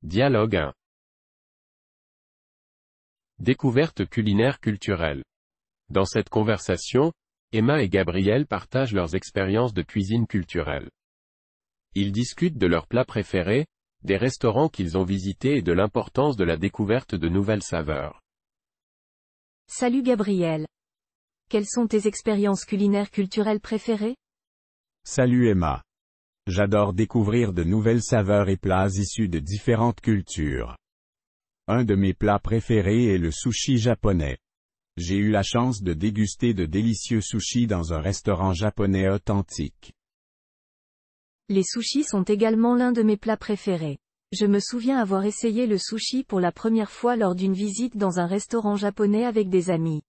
Dialogue 1. Découverte culinaire culturelle. Dans cette conversation, Emma et Gabriel partagent leurs expériences de cuisine culturelle. Ils discutent de leurs plats préférés, des restaurants qu'ils ont visités et de l'importance de la découverte de nouvelles saveurs. Salut Gabriel. Quelles sont tes expériences culinaires culturelles préférées? Salut Emma. J'adore découvrir de nouvelles saveurs et plats issus de différentes cultures. Un de mes plats préférés est le sushi japonais. J'ai eu la chance de déguster de délicieux sushis dans un restaurant japonais authentique. Les sushis sont également l'un de mes plats préférés. Je me souviens avoir essayé le sushi pour la première fois lors d'une visite dans un restaurant japonais avec des amis.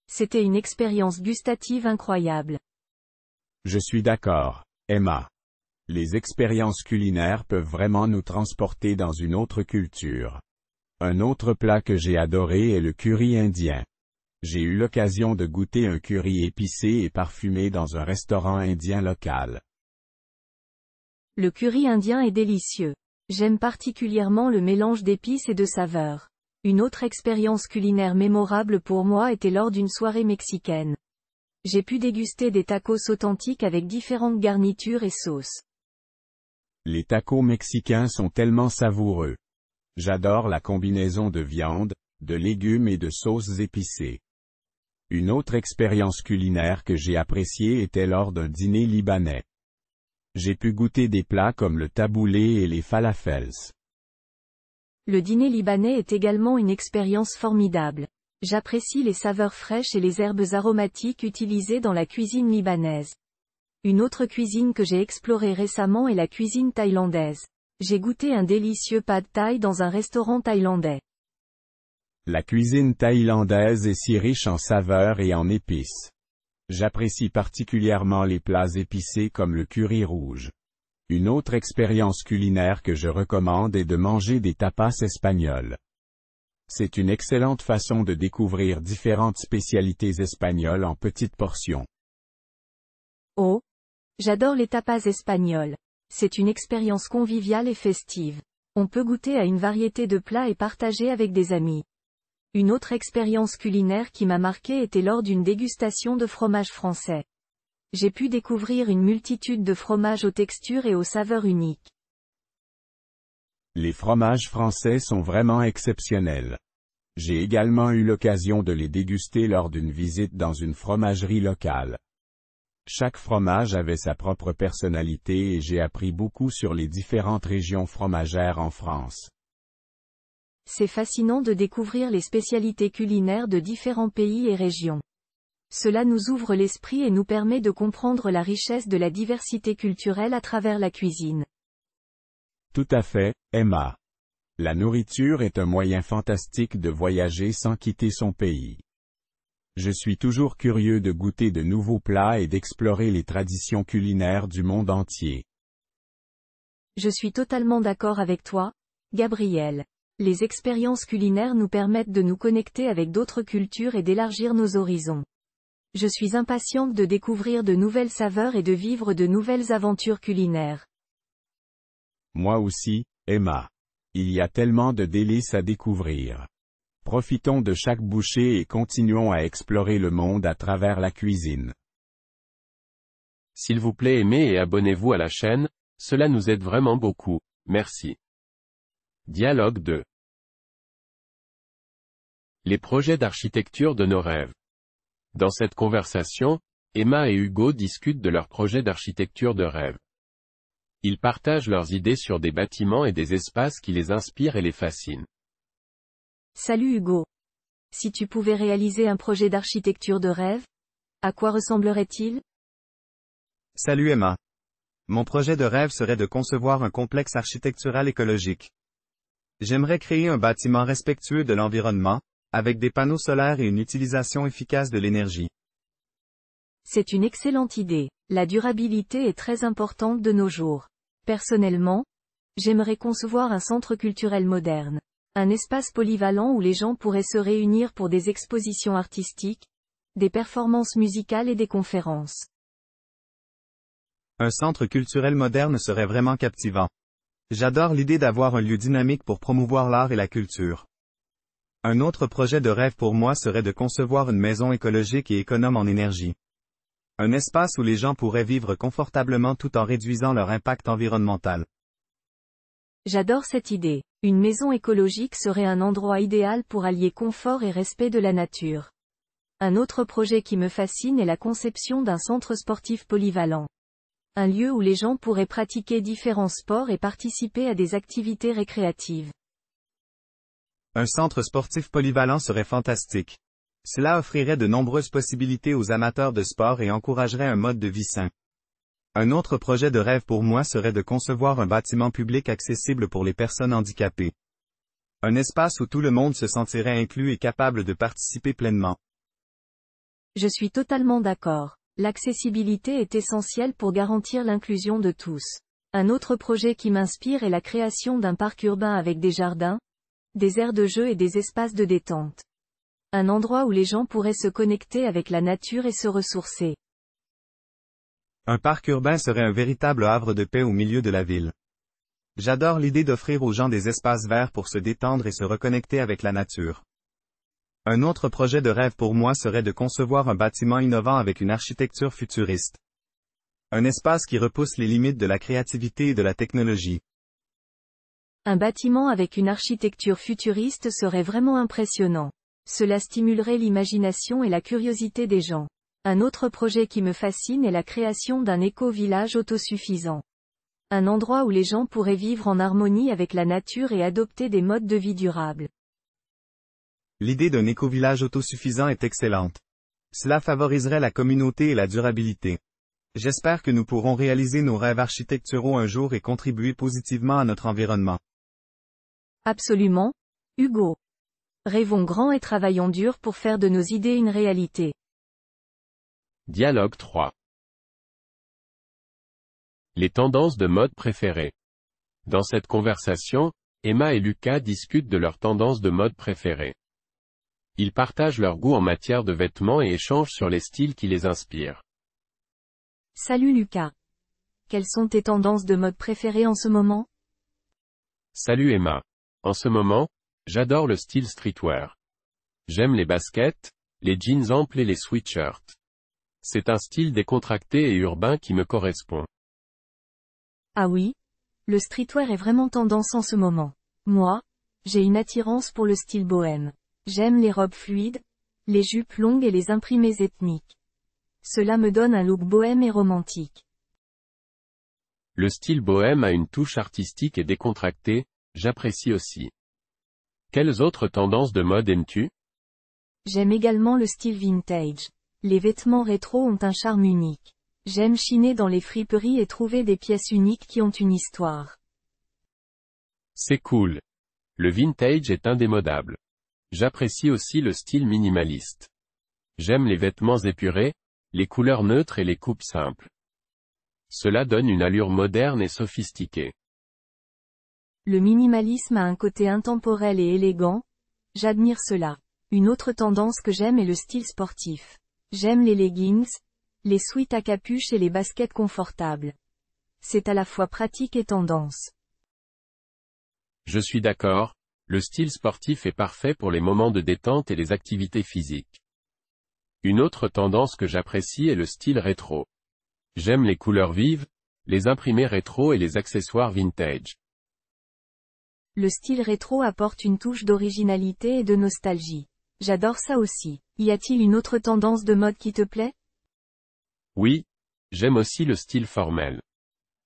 C'était une expérience gustative incroyable. Je suis d'accord, Emma. Les expériences culinaires peuvent vraiment nous transporter dans une autre culture. Un autre plat que j'ai adoré est le curry indien. J'ai eu l'occasion de goûter un curry épicé et parfumé dans un restaurant indien local. Le curry indien est délicieux. J'aime particulièrement le mélange d'épices et de saveurs. Une autre expérience culinaire mémorable pour moi était lors d'une soirée mexicaine. J'ai pu déguster des tacos authentiques avec différentes garnitures et sauces. Les tacos mexicains sont tellement savoureux. J'adore la combinaison de viande, de légumes et de sauces épicées. Une autre expérience culinaire que j'ai appréciée était lors d'un dîner libanais. J'ai pu goûter des plats comme le taboulé et les falafels. Le dîner libanais est également une expérience formidable. J'apprécie les saveurs fraîches et les herbes aromatiques utilisées dans la cuisine libanaise. Une autre cuisine que j'ai explorée récemment est la cuisine thaïlandaise. J'ai goûté un délicieux pad thaï dans un restaurant thaïlandais. La cuisine thaïlandaise est si riche en saveurs et en épices. J'apprécie particulièrement les plats épicés comme le curry rouge. Une autre expérience culinaire que je recommande est de manger des tapas espagnols. C'est une excellente façon de découvrir différentes spécialités espagnoles en petites portions. Oh! J'adore les tapas espagnols. C'est une expérience conviviale et festive. On peut goûter à une variété de plats et partager avec des amis. Une autre expérience culinaire qui m'a marqué était lors d'une dégustation de fromage français. J'ai pu découvrir une multitude de fromages aux textures et aux saveurs uniques. Les fromages français sont vraiment exceptionnels. J'ai également eu l'occasion de les déguster lors d'une visite dans une fromagerie locale. Chaque fromage avait sa propre personnalité et j'ai appris beaucoup sur les différentes régions fromagères en France. C'est fascinant de découvrir les spécialités culinaires de différents pays et régions. Cela nous ouvre l'esprit et nous permet de comprendre la richesse de la diversité culturelle à travers la cuisine. Tout à fait, Emma. La nourriture est un moyen fantastique de voyager sans quitter son pays. Je suis toujours curieux de goûter de nouveaux plats et d'explorer les traditions culinaires du monde entier. Je suis totalement d'accord avec toi, Gabriel. Les expériences culinaires nous permettent de nous connecter avec d'autres cultures et d'élargir nos horizons. Je suis impatiente de découvrir de nouvelles saveurs et de vivre de nouvelles aventures culinaires. Moi aussi, Emma. Il y a tellement de délices à découvrir. Profitons de chaque bouchée et continuons à explorer le monde à travers la cuisine. S'il vous plaît, aimez et abonnez-vous à la chaîne, cela nous aide vraiment beaucoup, merci. Dialogue 2. Les projets d'architecture de nos rêves. Dans cette conversation, Emma et Hugo discutent de leurs projets d'architecture de rêve. Ils partagent leurs idées sur des bâtiments et des espaces qui les inspirent et les fascinent. Salut Hugo. Si tu pouvais réaliser un projet d'architecture de rêve, à quoi ressemblerait-il? Salut Emma. Mon projet de rêve serait de concevoir un complexe architectural écologique. J'aimerais créer un bâtiment respectueux de l'environnement, avec des panneaux solaires et une utilisation efficace de l'énergie. C'est une excellente idée. La durabilité est très importante de nos jours. Personnellement, j'aimerais concevoir un centre culturel moderne. Un espace polyvalent où les gens pourraient se réunir pour des expositions artistiques, des performances musicales et des conférences. Un centre culturel moderne serait vraiment captivant. J'adore l'idée d'avoir un lieu dynamique pour promouvoir l'art et la culture. Un autre projet de rêve pour moi serait de concevoir une maison écologique et économe en énergie. Un espace où les gens pourraient vivre confortablement tout en réduisant leur impact environnemental. J'adore cette idée. Une maison écologique serait un endroit idéal pour allier confort et respect de la nature. Un autre projet qui me fascine est la conception d'un centre sportif polyvalent. Un lieu où les gens pourraient pratiquer différents sports et participer à des activités récréatives. Un centre sportif polyvalent serait fantastique. Cela offrirait de nombreuses possibilités aux amateurs de sport et encouragerait un mode de vie sain. Un autre projet de rêve pour moi serait de concevoir un bâtiment public accessible pour les personnes handicapées. Un espace où tout le monde se sentirait inclus et capable de participer pleinement. Je suis totalement d'accord. L'accessibilité est essentielle pour garantir l'inclusion de tous. Un autre projet qui m'inspire est la création d'un parc urbain avec des jardins, des aires de jeu et des espaces de détente. Un endroit où les gens pourraient se connecter avec la nature et se ressourcer. Un parc urbain serait un véritable havre de paix au milieu de la ville. J'adore l'idée d'offrir aux gens des espaces verts pour se détendre et se reconnecter avec la nature. Un autre projet de rêve pour moi serait de concevoir un bâtiment innovant avec une architecture futuriste. Un espace qui repousse les limites de la créativité et de la technologie. Un bâtiment avec une architecture futuriste serait vraiment impressionnant. Cela stimulerait l'imagination et la curiosité des gens. Un autre projet qui me fascine est la création d'un éco-village autosuffisant. Un endroit où les gens pourraient vivre en harmonie avec la nature et adopter des modes de vie durables. L'idée d'un éco-village autosuffisant est excellente. Cela favoriserait la communauté et la durabilité. J'espère que nous pourrons réaliser nos rêves architecturaux un jour et contribuer positivement à notre environnement. Absolument, Hugo. Rêvons grand et travaillons dur pour faire de nos idées une réalité. Dialogue 3. Les tendances de mode préférées. Dans cette conversation, Emma et Lucas discutent de leurs tendances de mode préférées. Ils partagent leur goût en matière de vêtements et échangent sur les styles qui les inspirent. Salut Lucas. Quelles sont tes tendances de mode préférées en ce moment? Salut Emma. En ce moment, j'adore le style streetwear. J'aime les baskets, les jeans amples et les sweatshirts. C'est un style décontracté et urbain qui me correspond. Ah oui? Le streetwear est vraiment tendance en ce moment. Moi, j'ai une attirance pour le style bohème. J'aime les robes fluides, les jupes longues et les imprimés ethniques. Cela me donne un look bohème et romantique. Le style bohème a une touche artistique et décontractée, j'apprécie aussi. Quelles autres tendances de mode aimes-tu? J'aime également le style vintage. Les vêtements rétro ont un charme unique. J'aime chiner dans les friperies et trouver des pièces uniques qui ont une histoire. C'est cool. Le vintage est indémodable. J'apprécie aussi le style minimaliste. J'aime les vêtements épurés, les couleurs neutres et les coupes simples. Cela donne une allure moderne et sophistiquée. Le minimalisme a un côté intemporel et élégant. J'admire cela. Une autre tendance que j'aime est le style sportif. J'aime les leggings, les sweats à capuche et les baskets confortables. C'est à la fois pratique et tendance. Je suis d'accord, le style sportif est parfait pour les moments de détente et les activités physiques. Une autre tendance que j'apprécie est le style rétro. J'aime les couleurs vives, les imprimés rétro et les accessoires vintage. Le style rétro apporte une touche d'originalité et de nostalgie. J'adore ça aussi. Y a-t-il une autre tendance de mode qui te plaît? Oui, j'aime aussi le style formel.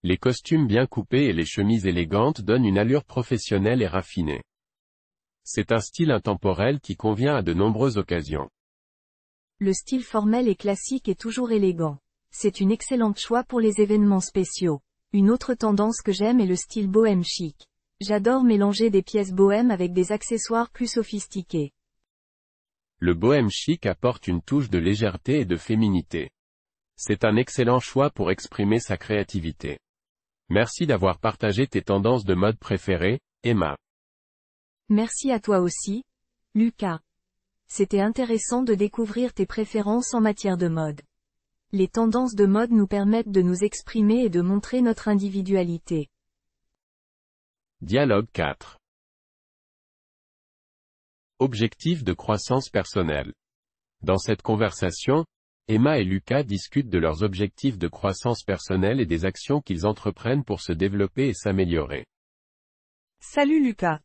Les costumes bien coupés et les chemises élégantes donnent une allure professionnelle et raffinée. C'est un style intemporel qui convient à de nombreuses occasions. Le style formel et classique est toujours élégant. C'est une excellente choix pour les événements spéciaux. Une autre tendance que j'aime est le style bohème chic. J'adore mélanger des pièces bohèmes avec des accessoires plus sophistiqués. Le bohème chic apporte une touche de légèreté et de féminité. C'est un excellent choix pour exprimer sa créativité. Merci d'avoir partagé tes tendances de mode préférées, Emma. Merci à toi aussi, Lucas. C'était intéressant de découvrir tes préférences en matière de mode. Les tendances de mode nous permettent de nous exprimer et de montrer notre individualité. Dialogue 4. Objectif de croissance personnelle. Dans cette conversation, Emma et Lucas discutent de leurs objectifs de croissance personnelle et des actions qu'ils entreprennent pour se développer et s'améliorer. Salut Lucas.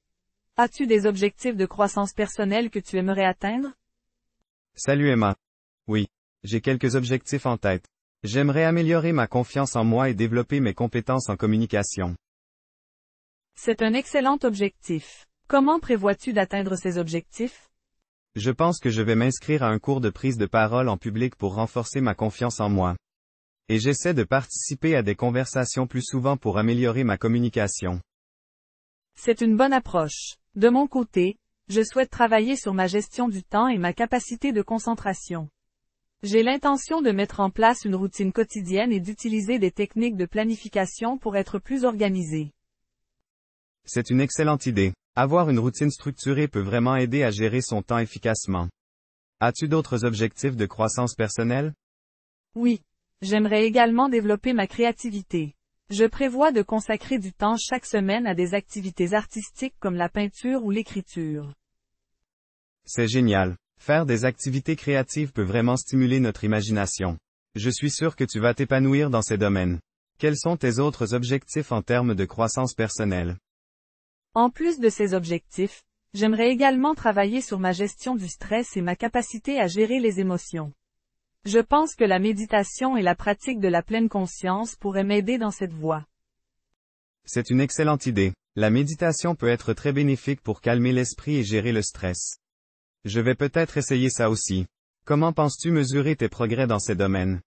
As-tu des objectifs de croissance personnelle que tu aimerais atteindre? Salut Emma. Oui, j'ai quelques objectifs en tête. J'aimerais améliorer ma confiance en moi et développer mes compétences en communication. C'est un excellent objectif. Comment prévois-tu d'atteindre ces objectifs? Je pense que je vais m'inscrire à un cours de prise de parole en public pour renforcer ma confiance en moi. Et j'essaie de participer à des conversations plus souvent pour améliorer ma communication. C'est une bonne approche. De mon côté, je souhaite travailler sur ma gestion du temps et ma capacité de concentration. J'ai l'intention de mettre en place une routine quotidienne et d'utiliser des techniques de planification pour être plus organisé. C'est une excellente idée. Avoir une routine structurée peut vraiment aider à gérer son temps efficacement. As-tu d'autres objectifs de croissance personnelle? Oui. J'aimerais également développer ma créativité. Je prévois de consacrer du temps chaque semaine à des activités artistiques comme la peinture ou l'écriture. C'est génial. Faire des activités créatives peut vraiment stimuler notre imagination. Je suis sûr que tu vas t'épanouir dans ces domaines. Quels sont tes autres objectifs en termes de croissance personnelle? En plus de ces objectifs, j'aimerais également travailler sur ma gestion du stress et ma capacité à gérer les émotions. Je pense que la méditation et la pratique de la pleine conscience pourraient m'aider dans cette voie. C'est une excellente idée. La méditation peut être très bénéfique pour calmer l'esprit et gérer le stress. Je vais peut-être essayer ça aussi. Comment penses-tu mesurer tes progrès dans ces domaines?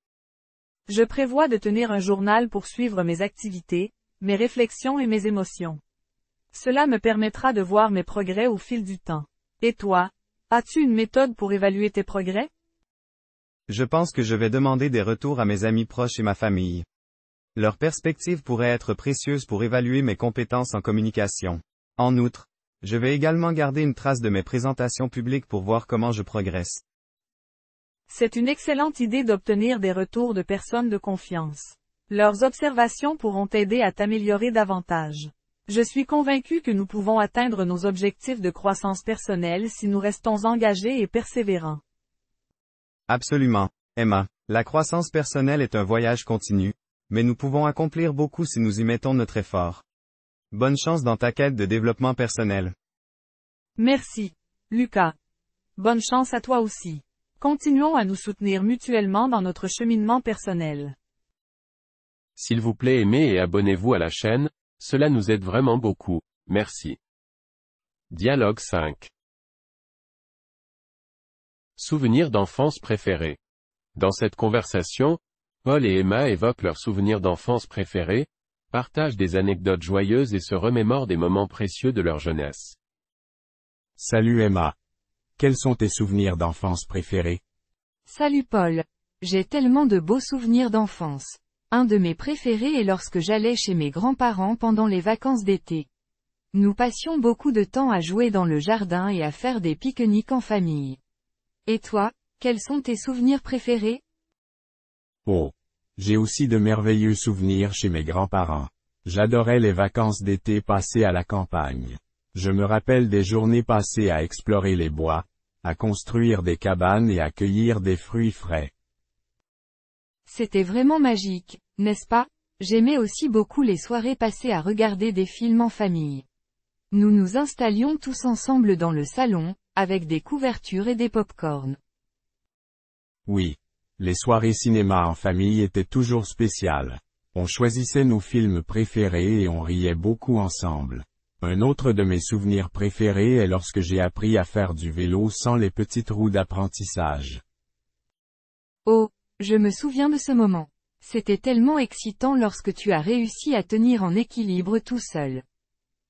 Je prévois de tenir un journal pour suivre mes activités, mes réflexions et mes émotions. Cela me permettra de voir mes progrès au fil du temps. Et toi, as-tu une méthode pour évaluer tes progrès? Je pense que je vais demander des retours à mes amis proches et ma famille. Leurs perspectives pourraient être précieuses pour évaluer mes compétences en communication. En outre, je vais également garder une trace de mes présentations publiques pour voir comment je progresse. C'est une excellente idée d'obtenir des retours de personnes de confiance. Leurs observations pourront t'aider à t'améliorer davantage. Je suis convaincu que nous pouvons atteindre nos objectifs de croissance personnelle si nous restons engagés et persévérants. Absolument, Emma. La croissance personnelle est un voyage continu, mais nous pouvons accomplir beaucoup si nous y mettons notre effort. Bonne chance dans ta quête de développement personnel. Merci, Lucas. Bonne chance à toi aussi. Continuons à nous soutenir mutuellement dans notre cheminement personnel. S'il vous plaît, aimez et abonnez-vous à la chaîne, cela nous aide vraiment beaucoup, merci. Dialogue 5. Souvenirs d'enfance préférés. Dans cette conversation, Paul et Emma évoquent leurs souvenirs d'enfance préférés, partagent des anecdotes joyeuses et se remémorent des moments précieux de leur jeunesse. Salut Emma. Quels sont tes souvenirs d'enfance préférés? Salut Paul. J'ai tellement de beaux souvenirs d'enfance. Un de mes préférés est lorsque j'allais chez mes grands-parents pendant les vacances d'été. Nous passions beaucoup de temps à jouer dans le jardin et à faire des pique-niques en famille. Et toi, quels sont tes souvenirs préférés? Oh. J'ai aussi de merveilleux souvenirs chez mes grands-parents. J'adorais les vacances d'été passées à la campagne. Je me rappelle des journées passées à explorer les bois, à construire des cabanes et à cueillir des fruits frais. C'était vraiment magique, n'est-ce pas? J'aimais aussi beaucoup les soirées passées à regarder des films en famille. Nous nous installions tous ensemble dans le salon, avec des couvertures et des pop-corn. Oui. Les soirées cinéma en famille étaient toujours spéciales. On choisissait nos films préférés et on riait beaucoup ensemble. Un autre de mes souvenirs préférés est lorsque j'ai appris à faire du vélo sans les petites roues d'apprentissage. Oh, je me souviens de ce moment. C'était tellement excitant lorsque tu as réussi à tenir en équilibre tout seul.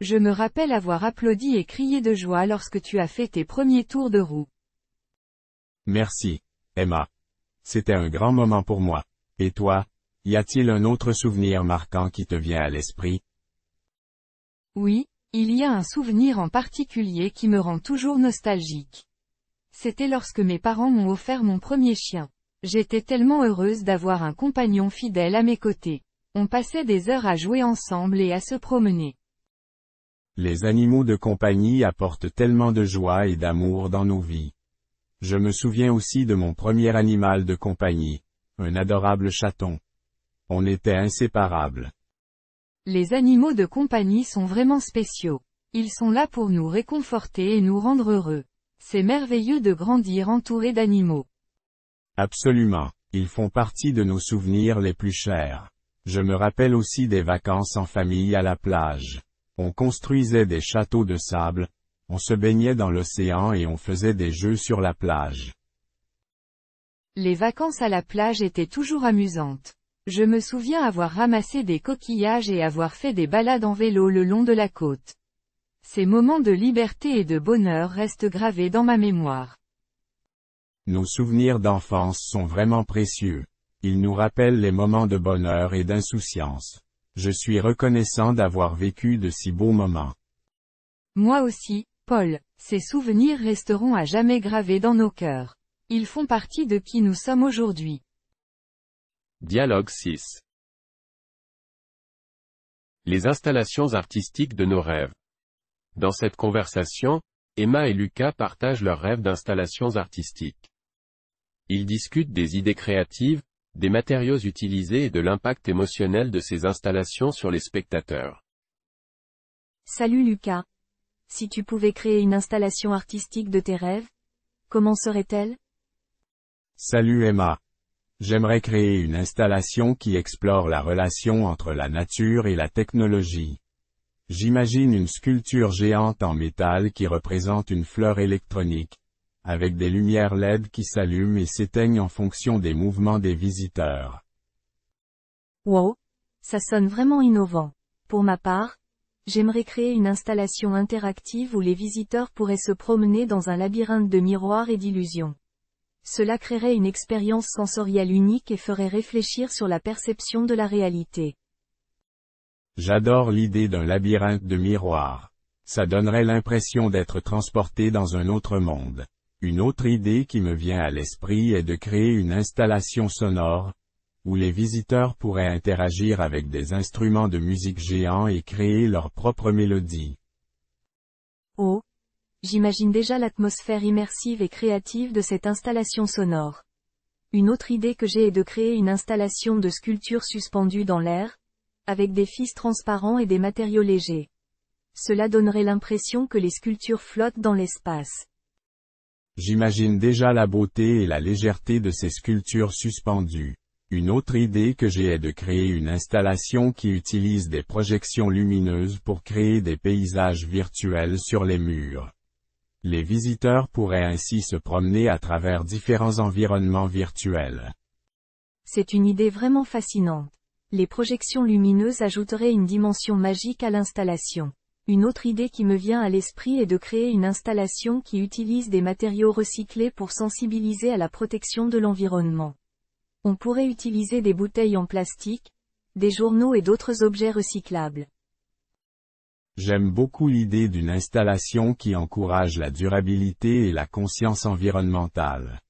Je me rappelle avoir applaudi et crié de joie lorsque tu as fait tes premiers tours de roue. Merci, Emma. C'était un grand moment pour moi. Et toi, y a-t-il un autre souvenir marquant qui te vient à l'esprit? Oui, il y a un souvenir en particulier qui me rend toujours nostalgique. C'était lorsque mes parents m'ont offert mon premier chien. J'étais tellement heureuse d'avoir un compagnon fidèle à mes côtés. On passait des heures à jouer ensemble et à se promener. Les animaux de compagnie apportent tellement de joie et d'amour dans nos vies. Je me souviens aussi de mon premier animal de compagnie, un adorable chaton. On était inséparables. Les animaux de compagnie sont vraiment spéciaux. Ils sont là pour nous réconforter et nous rendre heureux. C'est merveilleux de grandir entouré d'animaux. Absolument. Ils font partie de nos souvenirs les plus chers. Je me rappelle aussi des vacances en famille à la plage. On construisait des châteaux de sable, on se baignait dans l'océan et on faisait des jeux sur la plage. Les vacances à la plage étaient toujours amusantes. Je me souviens avoir ramassé des coquillages et avoir fait des balades en vélo le long de la côte. Ces moments de liberté et de bonheur restent gravés dans ma mémoire. Nos souvenirs d'enfance sont vraiment précieux. Ils nous rappellent les moments de bonheur et d'insouciance. Je suis reconnaissant d'avoir vécu de si beaux moments. Moi aussi, Paul, ces souvenirs resteront à jamais gravés dans nos cœurs. Ils font partie de qui nous sommes aujourd'hui. Dialogue 6. Les installations artistiques de nos rêves. Dans cette conversation, Emma et Lucas partagent leurs rêves d'installations artistiques. Ils discutent des idées créatives, des matériaux utilisés et de l'impact émotionnel de ces installations sur les spectateurs. Salut Lucas. Si tu pouvais créer une installation artistique de tes rêves, comment serait-elle? Salut Emma. J'aimerais créer une installation qui explore la relation entre la nature et la technologie. J'imagine une sculpture géante en métal qui représente une fleur électronique, avec des lumières LED qui s'allument et s'éteignent en fonction des mouvements des visiteurs. Wow, ça sonne vraiment innovant. Pour ma part, j'aimerais créer une installation interactive où les visiteurs pourraient se promener dans un labyrinthe de miroirs et d'illusions. Cela créerait une expérience sensorielle unique et ferait réfléchir sur la perception de la réalité. J'adore l'idée d'un labyrinthe de miroirs. Ça donnerait l'impression d'être transporté dans un autre monde. Une autre idée qui me vient à l'esprit est de créer une installation sonore, où les visiteurs pourraient interagir avec des instruments de musique géants et créer leur propre mélodie. Oh, j'imagine déjà l'atmosphère immersive et créative de cette installation sonore. Une autre idée que j'ai est de créer une installation de sculptures suspendues dans l'air, avec des fils transparents et des matériaux légers. Cela donnerait l'impression que les sculptures flottent dans l'espace. J'imagine déjà la beauté et la légèreté de ces sculptures suspendues. Une autre idée que j'ai est de créer une installation qui utilise des projections lumineuses pour créer des paysages virtuels sur les murs. Les visiteurs pourraient ainsi se promener à travers différents environnements virtuels. C'est une idée vraiment fascinante. Les projections lumineuses ajouteraient une dimension magique à l'installation. Une autre idée qui me vient à l'esprit est de créer une installation qui utilise des matériaux recyclés pour sensibiliser à la protection de l'environnement. On pourrait utiliser des bouteilles en plastique, des journaux et d'autres objets recyclables. J'aime beaucoup l'idée d'une installation qui encourage la durabilité et la conscience environnementale.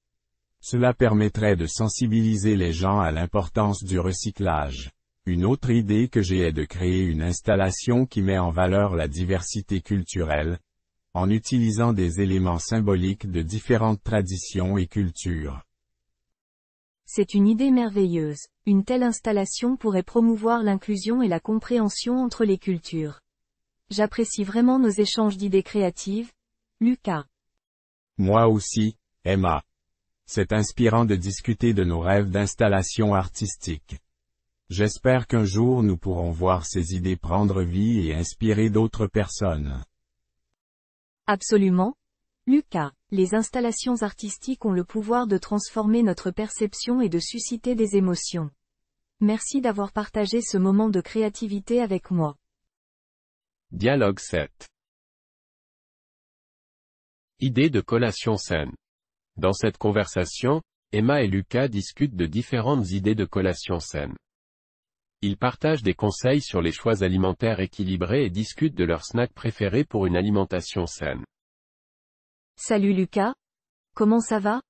Cela permettrait de sensibiliser les gens à l'importance du recyclage. Une autre idée que j'ai est de créer une installation qui met en valeur la diversité culturelle, en utilisant des éléments symboliques de différentes traditions et cultures. C'est une idée merveilleuse. Une telle installation pourrait promouvoir l'inclusion et la compréhension entre les cultures. J'apprécie vraiment nos échanges d'idées créatives, Lucas. Moi aussi, Emma. C'est inspirant de discuter de nos rêves d'installation artistique. J'espère qu'un jour nous pourrons voir ces idées prendre vie et inspirer d'autres personnes. Absolument. Lucas, les installations artistiques ont le pouvoir de transformer notre perception et de susciter des émotions. Merci d'avoir partagé ce moment de créativité avec moi. Dialogue 7. Idée de collation saine. Dans cette conversation, Emma et Lucas discutent de différentes idées de collation saine. Ils partagent des conseils sur les choix alimentaires équilibrés et discutent de leurs snacks préférés pour une alimentation saine. Salut Lucas. Comment ça va?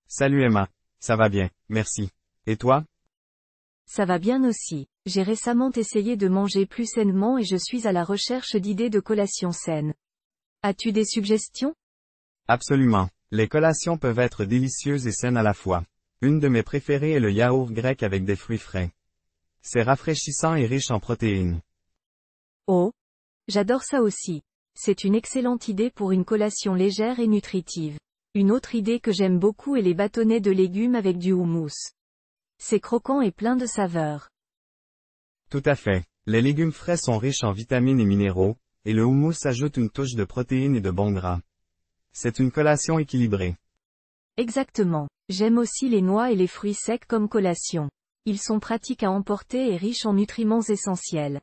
Salut Emma. Ça va bien, merci. Et toi? Ça va bien aussi. J'ai récemment essayé de manger plus sainement et je suis à la recherche d'idées de collations saines. As-tu des suggestions? Absolument. Les collations peuvent être délicieuses et saines à la fois. Une de mes préférées est le yaourt grec avec des fruits frais. C'est rafraîchissant et riche en protéines. Oh, j'adore ça aussi. C'est une excellente idée pour une collation légère et nutritive. Une autre idée que j'aime beaucoup est les bâtonnets de légumes avec du houmous. C'est croquant et plein de saveurs. Tout à fait. Les légumes frais sont riches en vitamines et minéraux, et le houmous ajoute une touche de protéines et de bons gras. C'est une collation équilibrée. Exactement. J'aime aussi les noix et les fruits secs comme collation. Ils sont pratiques à emporter et riches en nutriments essentiels.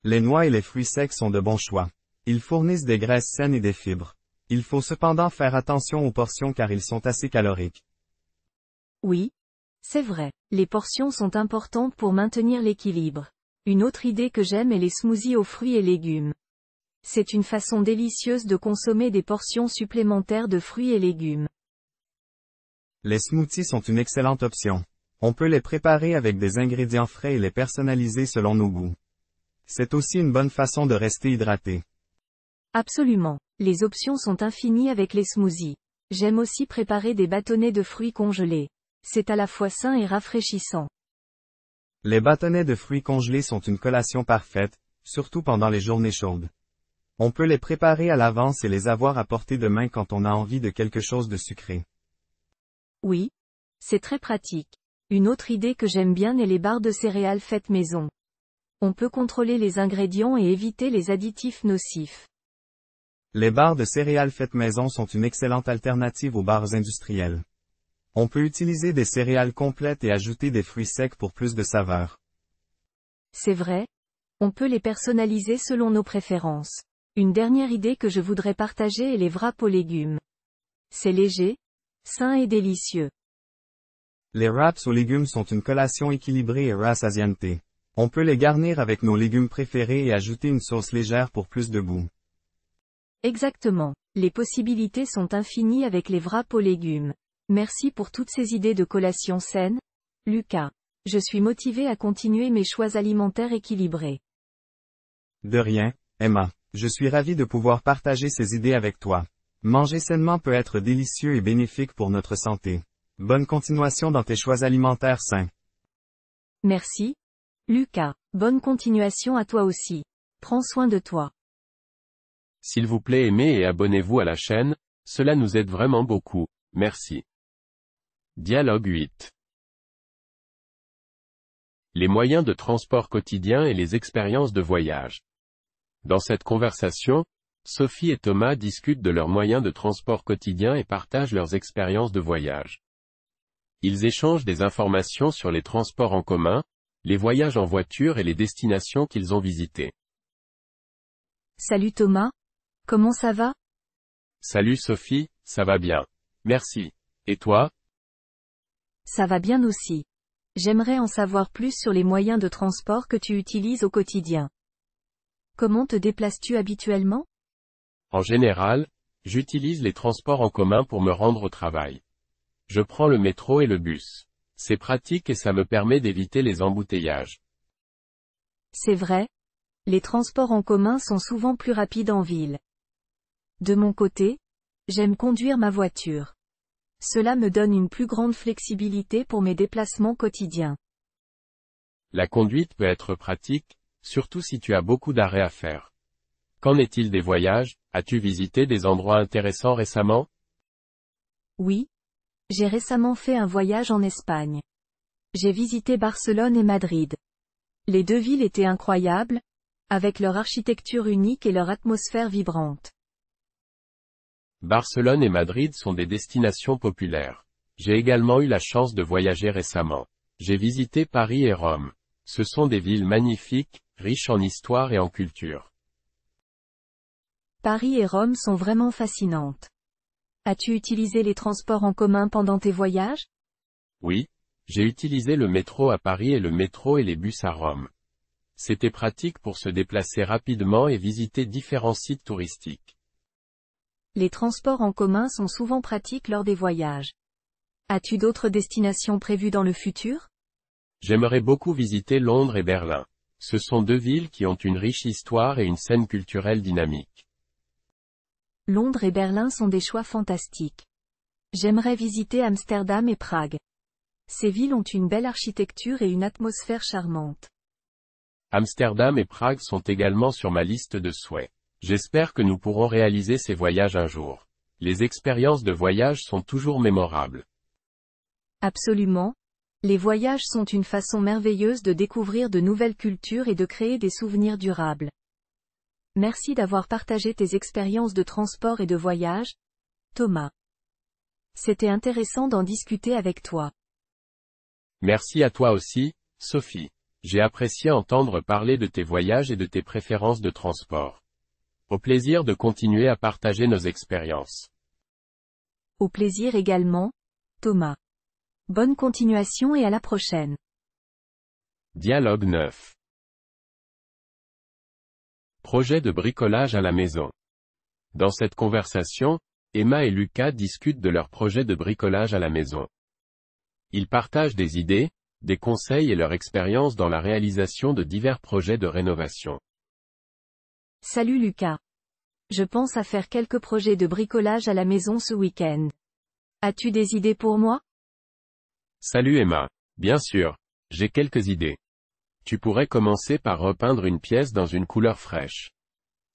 Les noix et les fruits secs sont de bons choix. Ils fournissent des graisses saines et des fibres. Il faut cependant faire attention aux portions car ils sont assez caloriques. Oui. C'est vrai. Les portions sont importantes pour maintenir l'équilibre. Une autre idée que j'aime est les smoothies aux fruits et légumes. C'est une façon délicieuse de consommer des portions supplémentaires de fruits et légumes. Les smoothies sont une excellente option. On peut les préparer avec des ingrédients frais et les personnaliser selon nos goûts. C'est aussi une bonne façon de rester hydraté. Absolument. Les options sont infinies avec les smoothies. J'aime aussi préparer des bâtonnets de fruits congelés. C'est à la fois sain et rafraîchissant. Les bâtonnets de fruits congelés sont une collation parfaite, surtout pendant les journées chaudes. On peut les préparer à l'avance et les avoir à portée de main quand on a envie de quelque chose de sucré. Oui. C'est très pratique. Une autre idée que j'aime bien est les barres de céréales faites maison. On peut contrôler les ingrédients et éviter les additifs nocifs. Les barres de céréales faites maison sont une excellente alternative aux barres industrielles. On peut utiliser des céréales complètes et ajouter des fruits secs pour plus de saveur. C'est vrai. On peut les personnaliser selon nos préférences. Une dernière idée que je voudrais partager est les wraps aux légumes. C'est léger, sain et délicieux. Les wraps aux légumes sont une collation équilibrée et rassasiante. On peut les garnir avec nos légumes préférés et ajouter une sauce légère pour plus de goût. Exactement. Les possibilités sont infinies avec les wraps aux légumes. Merci pour toutes ces idées de collation saine, Lucas. Je suis motivé à continuer mes choix alimentaires équilibrés. De rien, Emma. Je suis ravi de pouvoir partager ces idées avec toi. Manger sainement peut être délicieux et bénéfique pour notre santé. Bonne continuation dans tes choix alimentaires sains. Merci, Lucas. Bonne continuation à toi aussi. Prends soin de toi. S'il vous plaît, aimez et abonnez-vous à la chaîne, cela nous aide vraiment beaucoup. Merci. Dialogue 8. Les moyens de transport quotidiens et les expériences de voyage. Dans cette conversation, Sophie et Thomas discutent de leurs moyens de transport quotidiens et partagent leurs expériences de voyage. Ils échangent des informations sur les transports en commun, les voyages en voiture et les destinations qu'ils ont visitées. Salut Thomas. Comment ça va? Salut Sophie, ça va bien. Merci. Et toi? Ça va bien aussi. J'aimerais en savoir plus sur les moyens de transport que tu utilises au quotidien. Comment te déplaces-tu habituellement? En général, j'utilise les transports en commun pour me rendre au travail. Je prends le métro et le bus. C'est pratique et ça me permet d'éviter les embouteillages. C'est vrai. Les transports en commun sont souvent plus rapides en ville. De mon côté, j'aime conduire ma voiture. Cela me donne une plus grande flexibilité pour mes déplacements quotidiens. La conduite peut être pratique, surtout si tu as beaucoup d'arrêts à faire. Qu'en est-il des voyages? As-tu visité des endroits intéressants récemment? Oui. J'ai récemment fait un voyage en Espagne. J'ai visité Barcelone et Madrid. Les deux villes étaient incroyables, avec leur architecture unique et leur atmosphère vibrante. Barcelone et Madrid sont des destinations populaires. J'ai également eu la chance de voyager récemment. J'ai visité Paris et Rome. Ce sont des villes magnifiques, riches en histoire et en culture. Paris et Rome sont vraiment fascinantes. As-tu utilisé les transports en commun pendant tes voyages? Oui, j'ai utilisé le métro à Paris et le métro et les bus à Rome. C'était pratique pour se déplacer rapidement et visiter différents sites touristiques. Les transports en commun sont souvent pratiques lors des voyages. As-tu d'autres destinations prévues dans le futur? J'aimerais beaucoup visiter Londres et Berlin. Ce sont deux villes qui ont une riche histoire et une scène culturelle dynamique. Londres et Berlin sont des choix fantastiques. J'aimerais visiter Amsterdam et Prague. Ces villes ont une belle architecture et une atmosphère charmante. Amsterdam et Prague sont également sur ma liste de souhaits. J'espère que nous pourrons réaliser ces voyages un jour. Les expériences de voyage sont toujours mémorables. Absolument. Les voyages sont une façon merveilleuse de découvrir de nouvelles cultures et de créer des souvenirs durables. Merci d'avoir partagé tes expériences de transport et de voyage, Thomas. C'était intéressant d'en discuter avec toi. Merci à toi aussi, Sophie. J'ai apprécié entendre parler de tes voyages et de tes préférences de transport. Au plaisir de continuer à partager nos expériences. Au plaisir également, Thomas. Bonne continuation et à la prochaine. Dialogue 9. Projet de bricolage à la maison. Dans cette conversation, Emma et Lucas discutent de leur projet de bricolage à la maison. Ils partagent des idées, des conseils et leur expérience dans la réalisation de divers projets de rénovation. Salut Lucas. Je pense à faire quelques projets de bricolage à la maison ce week-end. As-tu des idées pour moi? Salut Emma. Bien sûr, j'ai quelques idées. Tu pourrais commencer par repeindre une pièce dans une couleur fraîche.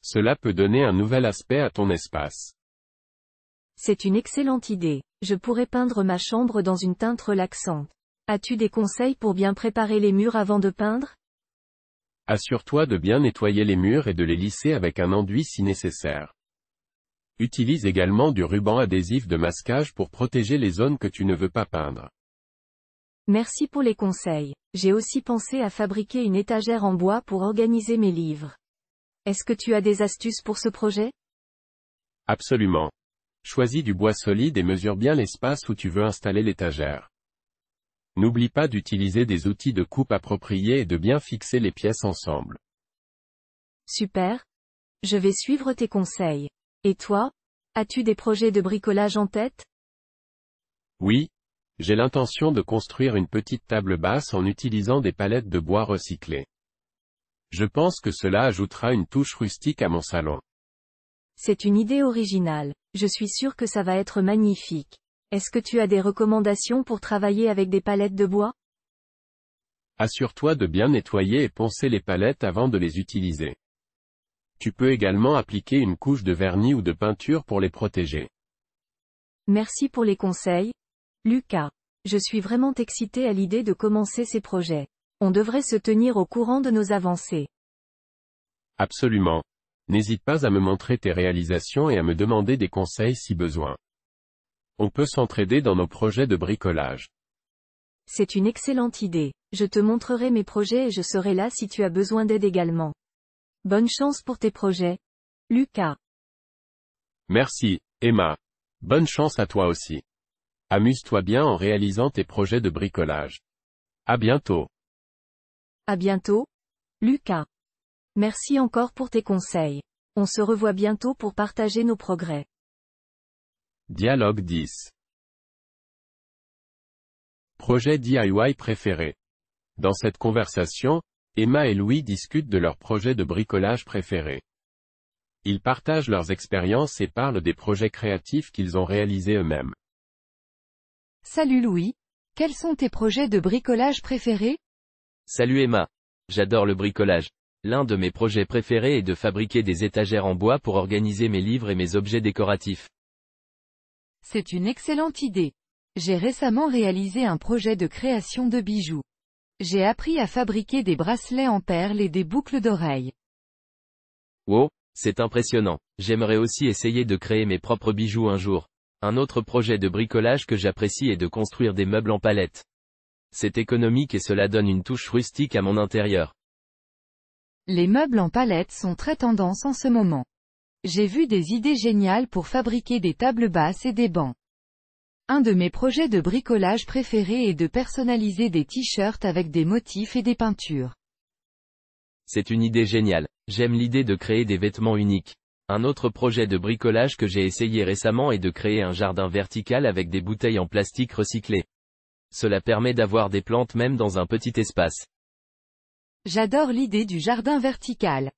Cela peut donner un nouvel aspect à ton espace. C'est une excellente idée. Je pourrais peindre ma chambre dans une teinte relaxante. As-tu des conseils pour bien préparer les murs avant de peindre? Assure-toi de bien nettoyer les murs et de les lisser avec un enduit si nécessaire. Utilise également du ruban adhésif de masquage pour protéger les zones que tu ne veux pas peindre. Merci pour les conseils. J'ai aussi pensé à fabriquer une étagère en bois pour organiser mes livres. Est-ce que tu as des astuces pour ce projet? Absolument. Choisis du bois solide et mesure bien l'espace où tu veux installer l'étagère. N'oublie pas d'utiliser des outils de coupe appropriés et de bien fixer les pièces ensemble. Super. Je vais suivre tes conseils. Et toi? As-tu des projets de bricolage en tête? Oui. J'ai l'intention de construire une petite table basse en utilisant des palettes de bois recyclées. Je pense que cela ajoutera une touche rustique à mon salon. C'est une idée originale. Je suis sûr que ça va être magnifique. Est-ce que tu as des recommandations pour travailler avec des palettes de bois? Assure-toi de bien nettoyer et poncer les palettes avant de les utiliser. Tu peux également appliquer une couche de vernis ou de peinture pour les protéger. Merci pour les conseils, Lucas. Je suis vraiment excité à l'idée de commencer ces projets. On devrait se tenir au courant de nos avancées. Absolument. N'hésite pas à me montrer tes réalisations et à me demander des conseils si besoin. On peut s'entraider dans nos projets de bricolage. C'est une excellente idée. Je te montrerai mes projets et je serai là si tu as besoin d'aide également. Bonne chance pour tes projets, Lucas. Merci, Emma. Bonne chance à toi aussi. Amuse-toi bien en réalisant tes projets de bricolage. À bientôt. À bientôt, Lucas. Merci encore pour tes conseils. On se revoit bientôt pour partager nos progrès. Dialogue 10. Projet DIY préféré. Dans cette conversation, Emma et Louis discutent de leur projet de bricolage préféré. Ils partagent leurs expériences et parlent des projets créatifs qu'ils ont réalisés eux-mêmes. Salut Louis. Quels sont tes projets de bricolage préférés? Salut Emma. J'adore le bricolage. L'un de mes projets préférés est de fabriquer des étagères en bois pour organiser mes livres et mes objets décoratifs. C'est une excellente idée. J'ai récemment réalisé un projet de création de bijoux. J'ai appris à fabriquer des bracelets en perles et des boucles d'oreilles. Wow, c'est impressionnant. J'aimerais aussi essayer de créer mes propres bijoux un jour. Un autre projet de bricolage que j'apprécie est de construire des meubles en palette. C'est économique et cela donne une touche rustique à mon intérieur. Les meubles en palette sont très tendance en ce moment. J'ai vu des idées géniales pour fabriquer des tables basses et des bancs. Un de mes projets de bricolage préférés est de personnaliser des t-shirts avec des motifs et des peintures. C'est une idée géniale. J'aime l'idée de créer des vêtements uniques. Un autre projet de bricolage que j'ai essayé récemment est de créer un jardin vertical avec des bouteilles en plastique recyclées. Cela permet d'avoir des plantes même dans un petit espace. J'adore l'idée du jardin vertical.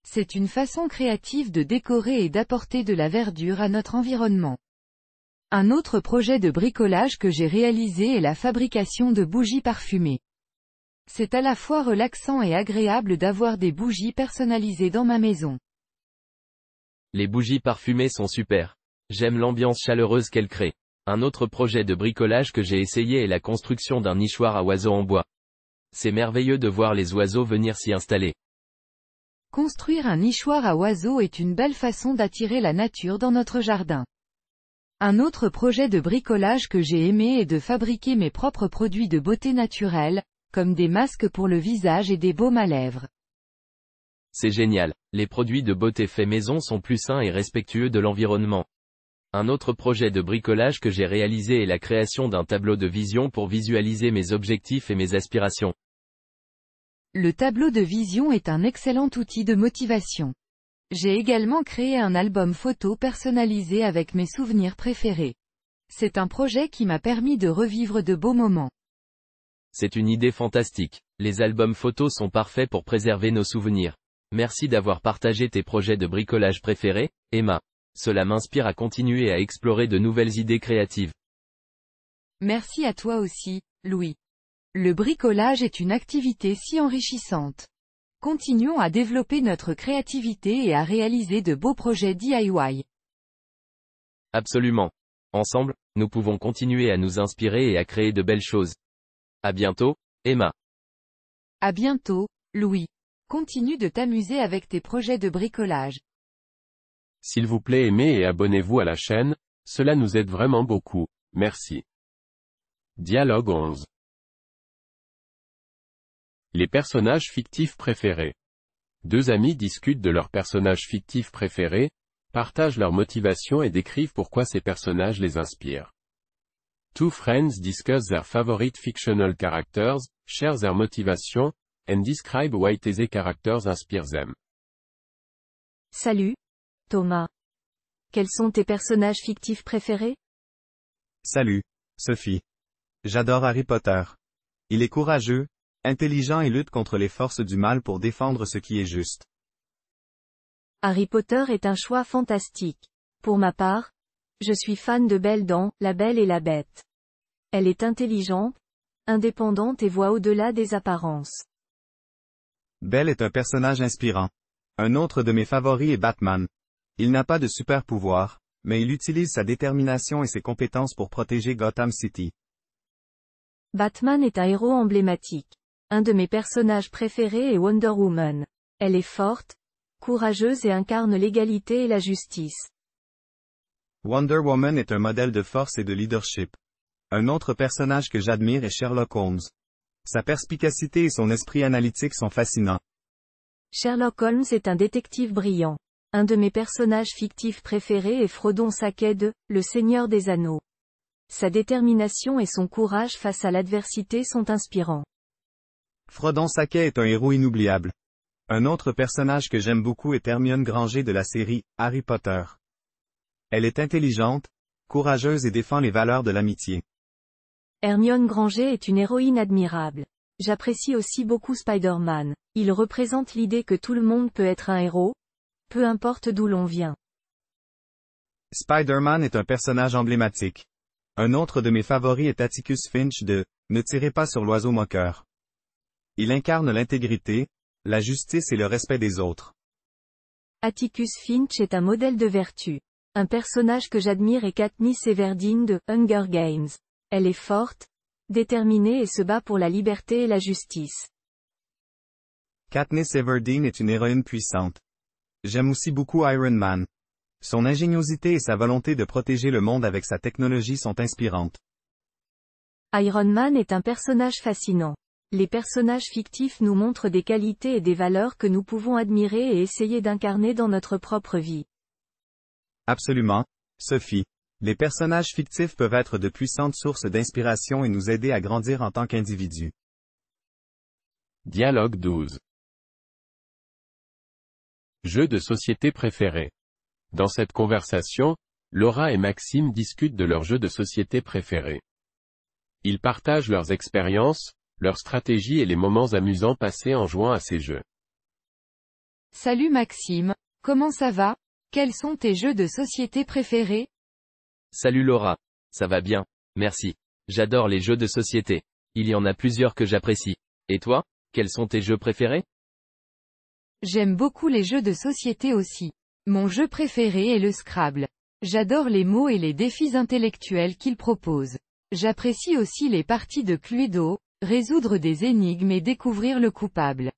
C'est une façon créative de décorer et d'apporter de la verdure à notre environnement. Un autre projet de bricolage que j'ai réalisé est la fabrication de bougies parfumées. C'est à la fois relaxant et agréable d'avoir des bougies personnalisées dans ma maison. Les bougies parfumées sont super. J'aime l'ambiance chaleureuse qu'elles créent. Un autre projet de bricolage que j'ai essayé est la construction d'un nichoir à oiseaux en bois. C'est merveilleux de voir les oiseaux venir s'y installer. Construire un nichoir à oiseaux est une belle façon d'attirer la nature dans notre jardin. Un autre projet de bricolage que j'ai aimé est de fabriquer mes propres produits de beauté naturelle, comme des masques pour le visage et des baumes à lèvres. C'est génial. Les produits de beauté faits maison sont plus sains et respectueux de l'environnement. Un autre projet de bricolage que j'ai réalisé est la création d'un tableau de vision pour visualiser mes objectifs et mes aspirations. Le tableau de vision est un excellent outil de motivation. J'ai également créé un album photo personnalisé avec mes souvenirs préférés. C'est un projet qui m'a permis de revivre de beaux moments. C'est une idée fantastique. Les albums photos sont parfaits pour préserver nos souvenirs. Merci d'avoir partagé tes projets de bricolage préférés, Emma. Cela m'inspire à continuer à explorer de nouvelles idées créatives. Merci à toi aussi, Louis. Le bricolage est une activité si enrichissante. Continuons à développer notre créativité et à réaliser de beaux projets DIY. Absolument. Ensemble, nous pouvons continuer à nous inspirer et à créer de belles choses. À bientôt, Emma. À bientôt, Louis. Continue de t'amuser avec tes projets de bricolage. S'il vous plaît, aimez et abonnez-vous à la chaîne, cela nous aide vraiment beaucoup. Merci. Dialogue 11. Les personnages fictifs préférés. Deux amis discutent de leurs personnages fictifs préférés, partagent leurs motivations et décrivent pourquoi ces personnages les inspirent. Two friends discuss their favorite fictional characters, share their motivation, and describe why these characters inspire them. Salut, Thomas. Quels sont tes personnages fictifs préférés? Salut, Sophie. J'adore Harry Potter. Il est courageux, intelligent et lutte contre les forces du mal pour défendre ce qui est juste. Harry Potter est un choix fantastique. Pour ma part, je suis fan de Belle dans La Belle et la Bête. Elle est intelligente, indépendante et voit au-delà des apparences. Belle est un personnage inspirant. Un autre de mes favoris est Batman. Il n'a pas de super pouvoir, mais il utilise sa détermination et ses compétences pour protéger Gotham City. Batman est un héros emblématique. Un de mes personnages préférés est Wonder Woman. Elle est forte, courageuse et incarne l'égalité et la justice. Wonder Woman est un modèle de force et de leadership. Un autre personnage que j'admire est Sherlock Holmes. Sa perspicacité et son esprit analytique sont fascinants. Sherlock Holmes est un détective brillant. Un de mes personnages fictifs préférés est Frodon Sackey de Le Seigneur des Anneaux. Sa détermination et son courage face à l'adversité sont inspirants. Frodon Sackey est un héros inoubliable. Un autre personnage que j'aime beaucoup est Hermione Granger de la série Harry Potter. Elle est intelligente, courageuse et défend les valeurs de l'amitié. Hermione Granger est une héroïne admirable. J'apprécie aussi beaucoup Spider-Man. Il représente l'idée que tout le monde peut être un héros, peu importe d'où l'on vient. Spider-Man est un personnage emblématique. Un autre de mes favoris est Atticus Finch de Ne tirez pas sur l'oiseau moqueur. Il incarne l'intégrité, la justice et le respect des autres. Atticus Finch est un modèle de vertu. Un personnage que j'admire est Katniss Everdeen de Hunger Games. Elle est forte, déterminée et se bat pour la liberté et la justice. Katniss Everdeen est une héroïne puissante. J'aime aussi beaucoup Iron Man. Son ingéniosité et sa volonté de protéger le monde avec sa technologie sont inspirantes. Iron Man est un personnage fascinant. Les personnages fictifs nous montrent des qualités et des valeurs que nous pouvons admirer et essayer d'incarner dans notre propre vie. Absolument, Sophie. Les personnages fictifs peuvent être de puissantes sources d'inspiration et nous aider à grandir en tant qu'individus. Dialogue 12. Jeux de société préférés. Dans cette conversation, Laura et Maxime discutent de leurs jeux de société préférés. Ils partagent leurs expériences, leurs stratégies et les moments amusants passés en jouant à ces jeux. Salut Maxime, comment ça va? Quels sont tes jeux de société préférés? Salut Laura. Ça va bien, merci. J'adore les jeux de société. Il y en a plusieurs que j'apprécie. Et toi, quels sont tes jeux préférés? J'aime beaucoup les jeux de société aussi. Mon jeu préféré est le Scrabble. J'adore les mots et les défis intellectuels qu'il propose. J'apprécie aussi les parties de Cluedo, résoudre des énigmes et découvrir le coupable.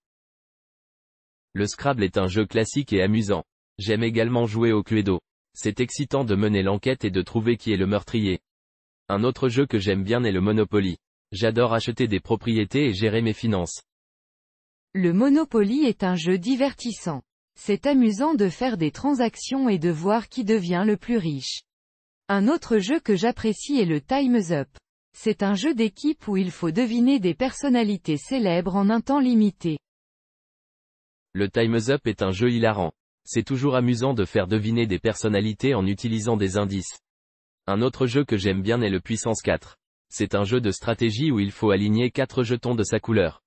Le Scrabble est un jeu classique et amusant. J'aime également jouer au Cluedo. C'est excitant de mener l'enquête et de trouver qui est le meurtrier. Un autre jeu que j'aime bien est le Monopoly. J'adore acheter des propriétés et gérer mes finances. Le Monopoly est un jeu divertissant. C'est amusant de faire des transactions et de voir qui devient le plus riche. Un autre jeu que j'apprécie est le Time's Up. C'est un jeu d'équipe où il faut deviner des personnalités célèbres en un temps limité. Le Time's Up est un jeu hilarant. C'est toujours amusant de faire deviner des personnalités en utilisant des indices. Un autre jeu que j'aime bien est le Puissance 4. C'est un jeu de stratégie où il faut aligner 4 jetons de sa couleur.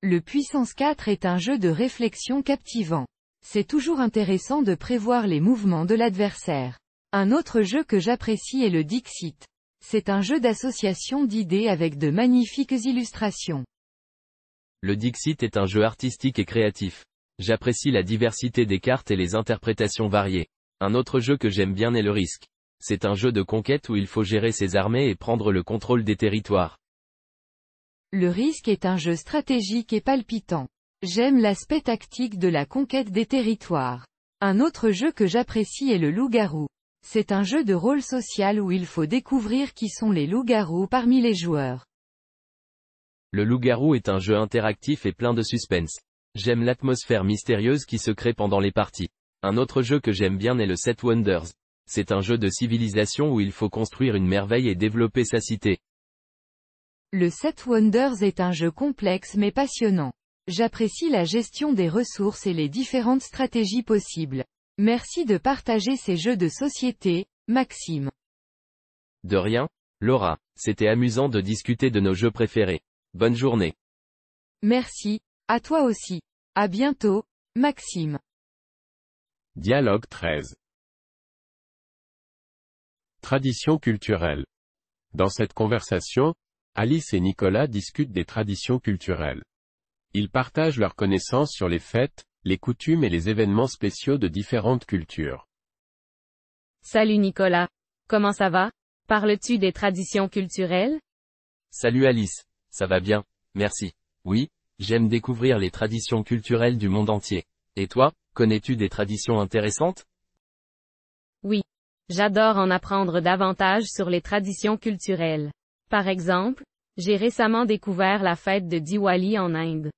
Le Puissance 4 est un jeu de réflexion captivant. C'est toujours intéressant de prévoir les mouvements de l'adversaire. Un autre jeu que j'apprécie est le Dixit. C'est un jeu d'association d'idées avec de magnifiques illustrations. Le Dixit est un jeu artistique et créatif. J'apprécie la diversité des cartes et les interprétations variées. Un autre jeu que j'aime bien est le Risk. C'est un jeu de conquête où il faut gérer ses armées et prendre le contrôle des territoires. Le Risk est un jeu stratégique et palpitant. J'aime l'aspect tactique de la conquête des territoires. Un autre jeu que j'apprécie est le Loup-garou. C'est un jeu de rôle social où il faut découvrir qui sont les loups-garous parmi les joueurs. Le Loup-garou est un jeu interactif et plein de suspense. J'aime l'atmosphère mystérieuse qui se crée pendant les parties. Un autre jeu que j'aime bien est le Sept Wonders. C'est un jeu de civilisation où il faut construire une merveille et développer sa cité. Le Sept Wonders est un jeu complexe mais passionnant. J'apprécie la gestion des ressources et les différentes stratégies possibles. Merci de partager ces jeux de société, Maxime. De rien, Laura. C'était amusant de discuter de nos jeux préférés. Bonne journée. Merci, à toi aussi. À bientôt, Maxime. Dialogue 13. Tradition culturelle. Dans cette conversation, Alice et Nicolas discutent des traditions culturelles. Ils partagent leurs connaissances sur les fêtes, les coutumes et les événements spéciaux de différentes cultures. Salut Nicolas. Comment ça va? Parles-tu des traditions culturelles? Salut Alice. Ça va bien, merci. Oui, j'aime découvrir les traditions culturelles du monde entier. Et toi, connais-tu des traditions intéressantes? Oui. J'adore en apprendre davantage sur les traditions culturelles. Par exemple, j'ai récemment découvert la fête de Diwali en Inde.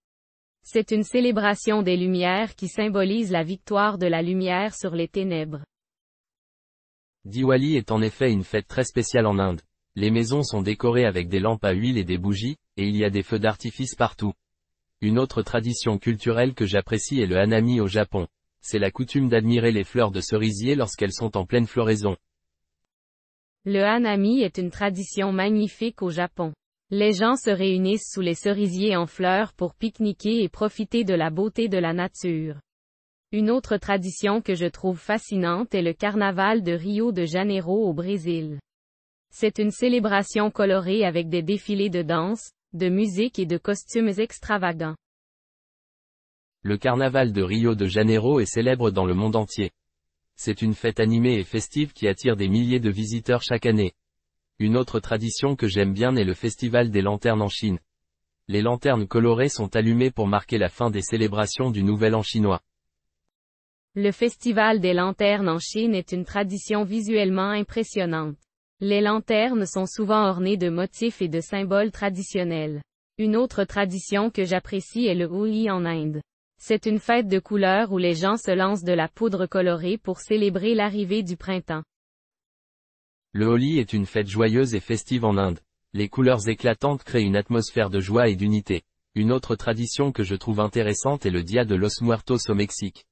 C'est une célébration des Lumières qui symbolise la victoire de la lumière sur les ténèbres. Diwali est en effet une fête très spéciale en Inde. Les maisons sont décorées avec des lampes à huile et des bougies, et il y a des feux d'artifice partout. Une autre tradition culturelle que j'apprécie est le hanami au Japon. C'est la coutume d'admirer les fleurs de cerisier lorsqu'elles sont en pleine floraison. Le hanami est une tradition magnifique au Japon. Les gens se réunissent sous les cerisiers en fleurs pour pique-niquer et profiter de la beauté de la nature. Une autre tradition que je trouve fascinante est le carnaval de Rio de Janeiro au Brésil. C'est une célébration colorée avec des défilés de danse, de musique et de costumes extravagants. Le carnaval de Rio de Janeiro est célèbre dans le monde entier. C'est une fête animée et festive qui attire des milliers de visiteurs chaque année. Une autre tradition que j'aime bien est le festival des lanternes en Chine. Les lanternes colorées sont allumées pour marquer la fin des célébrations du Nouvel An chinois. Le festival des lanternes en Chine est une tradition visuellement impressionnante. Les lanternes sont souvent ornées de motifs et de symboles traditionnels. Une autre tradition que j'apprécie est le Holi en Inde. C'est une fête de couleurs où les gens se lancent de la poudre colorée pour célébrer l'arrivée du printemps. Le Holi est une fête joyeuse et festive en Inde. Les couleurs éclatantes créent une atmosphère de joie et d'unité. Une autre tradition que je trouve intéressante est le Dia de los Muertos au Mexique.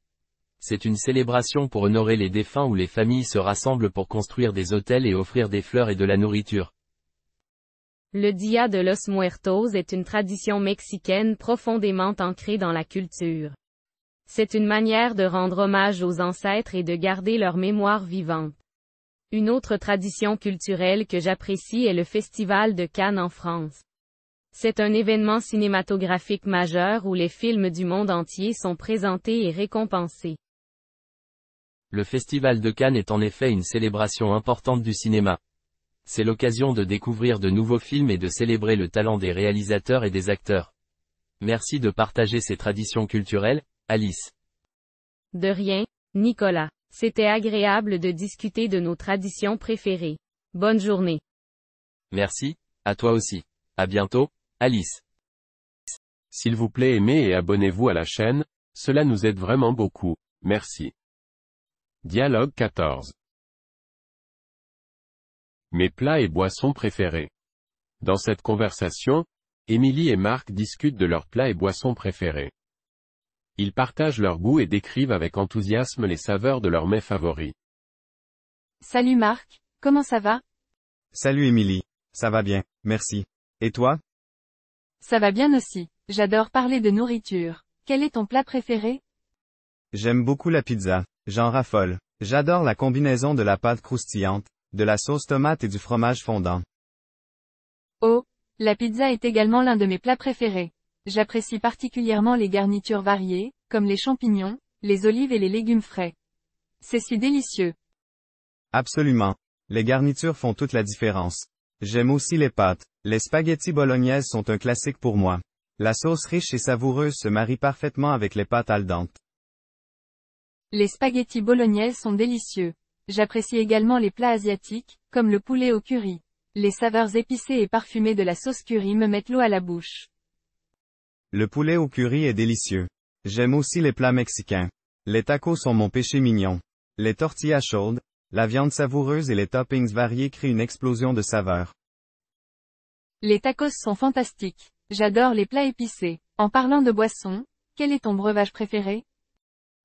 C'est une célébration pour honorer les défunts où les familles se rassemblent pour construire des autels et offrir des fleurs et de la nourriture. Le Dia de los Muertos est une tradition mexicaine profondément ancrée dans la culture. C'est une manière de rendre hommage aux ancêtres et de garder leur mémoire vivante. Une autre tradition culturelle que j'apprécie est le Festival de Cannes en France. C'est un événement cinématographique majeur où les films du monde entier sont présentés et récompensés. Le Festival de Cannes est en effet une célébration importante du cinéma. C'est l'occasion de découvrir de nouveaux films et de célébrer le talent des réalisateurs et des acteurs. Merci de partager ces traditions culturelles, Alice. De rien, Nicolas. C'était agréable de discuter de nos traditions préférées. Bonne journée. Merci, à toi aussi. À bientôt, Alice. S'il vous plaît aimez et abonnez-vous à la chaîne, cela nous aide vraiment beaucoup, merci. Dialogue 14. Mes plats et boissons préférés. Dans cette conversation, Émilie et Marc discutent de leurs plats et boissons préférés. Ils partagent leurs goûts et décrivent avec enthousiasme les saveurs de leurs mets favoris. Salut Marc, comment ça va? Salut Émilie. Ça va bien, merci. Et toi? Ça va bien aussi, j'adore parler de nourriture. Quel est ton plat préféré? J'aime beaucoup la pizza, j'en raffole. J'adore la combinaison de la pâte croustillante, de la sauce tomate et du fromage fondant. Oh, la pizza est également l'un de mes plats préférés. J'apprécie particulièrement les garnitures variées, comme les champignons, les olives et les légumes frais. C'est si délicieux. Absolument. Les garnitures font toute la différence. J'aime aussi les pâtes. Les spaghettis bolognaises sont un classique pour moi. La sauce riche et savoureuse se marie parfaitement avec les pâtes al dente. Les spaghettis bolognaises sont délicieux. J'apprécie également les plats asiatiques, comme le poulet au curry. Les saveurs épicées et parfumées de la sauce curry me mettent l'eau à la bouche. Le poulet au curry est délicieux. J'aime aussi les plats mexicains. Les tacos sont mon péché mignon. Les tortillas chaudes, la viande savoureuse et les toppings variés créent une explosion de saveurs. Les tacos sont fantastiques. J'adore les plats épicés. En parlant de boissons, quel est ton breuvage préféré?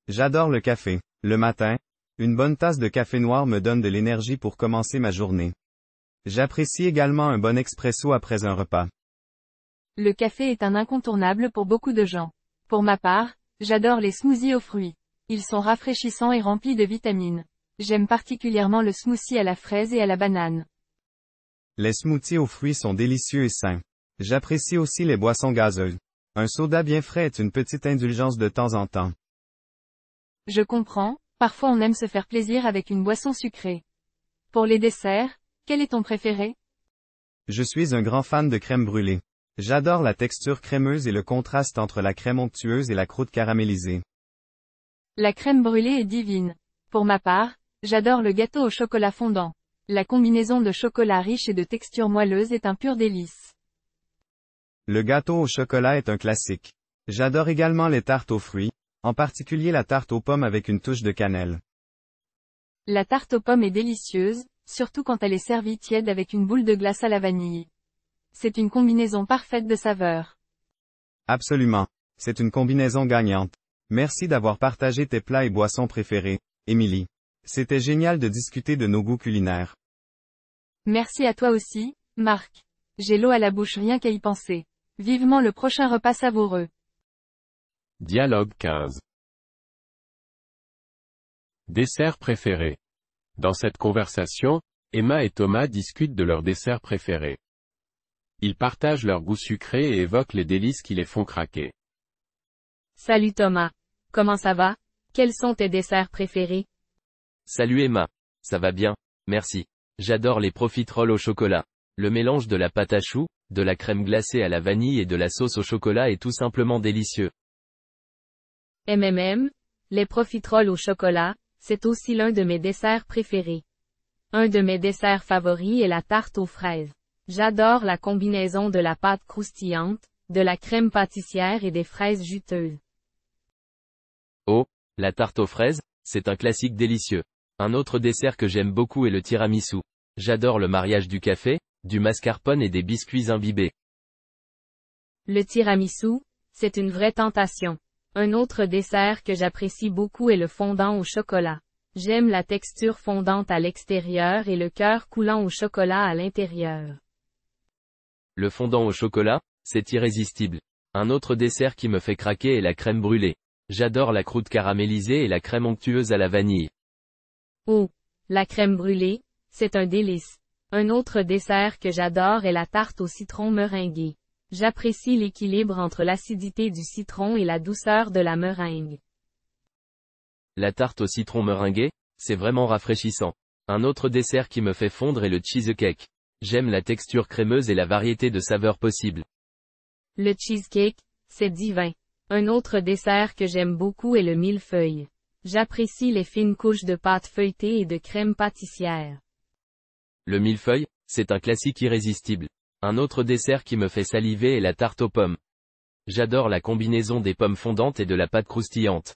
J'adore le café. Le matin, une bonne tasse de café noir me donne de l'énergie pour commencer ma journée. J'apprécie également un bon expresso après un repas. Le café est un incontournable pour beaucoup de gens. Pour ma part, j'adore les smoothies aux fruits. Ils sont rafraîchissants et remplis de vitamines. J'aime particulièrement le smoothie à la fraise et à la banane. Les smoothies aux fruits sont délicieux et sains. J'apprécie aussi les boissons gazeuses. Un soda bien frais est une petite indulgence de temps en temps. Je comprends, parfois on aime se faire plaisir avec une boisson sucrée. Pour les desserts, quel est ton préféré? Je suis un grand fan de crème brûlée. J'adore la texture crémeuse et le contraste entre la crème onctueuse et la croûte caramélisée. La crème brûlée est divine. Pour ma part, j'adore le gâteau au chocolat fondant. La combinaison de chocolat riche et de texture moelleuse est un pur délice. Le gâteau au chocolat est un classique. J'adore également les tartes aux fruits, en particulier la tarte aux pommes avec une touche de cannelle. La tarte aux pommes est délicieuse, surtout quand elle est servie tiède avec une boule de glace à la vanille. C'est une combinaison parfaite de saveurs. Absolument. C'est une combinaison gagnante. Merci d'avoir partagé tes plats et boissons préférés, Émilie. C'était génial de discuter de nos goûts culinaires. Merci à toi aussi, Marc. J'ai l'eau à la bouche rien qu'à y penser. Vivement le prochain repas savoureux. Dialogue 15. Dessert préféré. Dans cette conversation, Emma et Thomas discutent de leurs desserts préférés. Ils partagent leurs goûts sucrés et évoquent les délices qui les font craquer. Salut Thomas. Comment ça va? Quels sont tes desserts préférés? Salut Emma. Ça va bien, merci. J'adore les profiteroles au chocolat. Le mélange de la pâte à choux, de la crème glacée à la vanille et de la sauce au chocolat est tout simplement délicieux. Les profiteroles au chocolat, c'est aussi l'un de mes desserts préférés. Un de mes desserts favoris est la tarte aux fraises. J'adore la combinaison de la pâte croustillante, de la crème pâtissière et des fraises juteuses. Oh, la tarte aux fraises, c'est un classique délicieux. Un autre dessert que j'aime beaucoup est le tiramisu. J'adore le mariage du café, du mascarpone et des biscuits imbibés. Le tiramisu, c'est une vraie tentation. Un autre dessert que j'apprécie beaucoup est le fondant au chocolat. J'aime la texture fondante à l'extérieur et le cœur coulant au chocolat à l'intérieur. Le fondant au chocolat, c'est irrésistible. Un autre dessert qui me fait craquer est la crème brûlée. J'adore la croûte caramélisée et la crème onctueuse à la vanille. Oh, la crème brûlée, c'est un délice. Un autre dessert que j'adore est la tarte au citron meringuée. J'apprécie l'équilibre entre l'acidité du citron et la douceur de la meringue. La tarte au citron meringuée, c'est vraiment rafraîchissant. Un autre dessert qui me fait fondre est le cheesecake. J'aime la texture crémeuse et la variété de saveurs possibles. Le cheesecake, c'est divin. Un autre dessert que j'aime beaucoup est le millefeuille. J'apprécie les fines couches de pâte feuilletée et de crème pâtissière. Le millefeuille, c'est un classique irrésistible. Un autre dessert qui me fait saliver est la tarte aux pommes. J'adore la combinaison des pommes fondantes et de la pâte croustillante.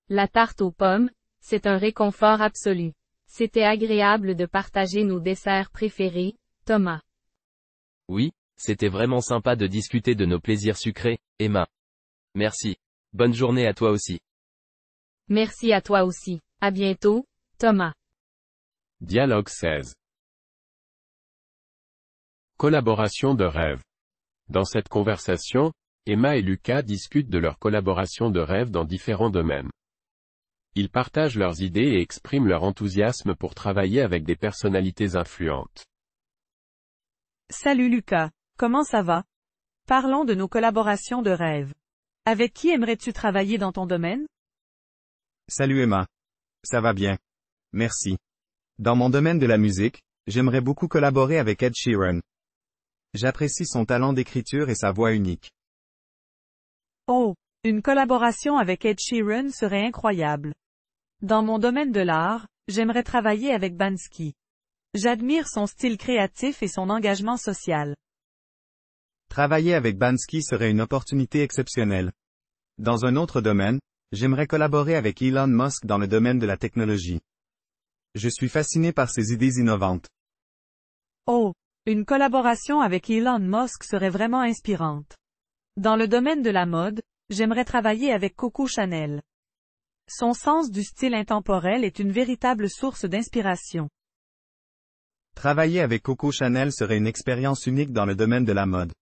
La tarte aux pommes, c'est un réconfort absolu. C'était agréable de partager nos desserts préférés, Thomas. Oui, c'était vraiment sympa de discuter de nos plaisirs sucrés, Emma. Merci. Bonne journée à toi aussi. Merci à toi aussi. À bientôt, Thomas. Dialogue 16. Collaboration de rêve. Dans cette conversation, Emma et Lucas discutent de leur collaboration de rêve dans différents domaines. Ils partagent leurs idées et expriment leur enthousiasme pour travailler avec des personnalités influentes. Salut Lucas, comment ça va? Parlons de nos collaborations de rêve. Avec qui aimerais-tu travailler dans ton domaine? Salut Emma. Ça va bien. Merci. Dans mon domaine de la musique, j'aimerais beaucoup collaborer avec Ed Sheeran. J'apprécie son talent d'écriture et sa voix unique. Oh, une collaboration avec Ed Sheeran serait incroyable. Dans mon domaine de l'art, j'aimerais travailler avec Banksy. J'admire son style créatif et son engagement social. Travailler avec Banksy serait une opportunité exceptionnelle. Dans un autre domaine, j'aimerais collaborer avec Elon Musk dans le domaine de la technologie. Je suis fasciné par ses idées innovantes. Oh, une collaboration avec Elon Musk serait vraiment inspirante. Dans le domaine de la mode, j'aimerais travailler avec Coco Chanel. Son sens du style intemporel est une véritable source d'inspiration. Travailler avec Coco Chanel serait une expérience unique dans le domaine de la mode.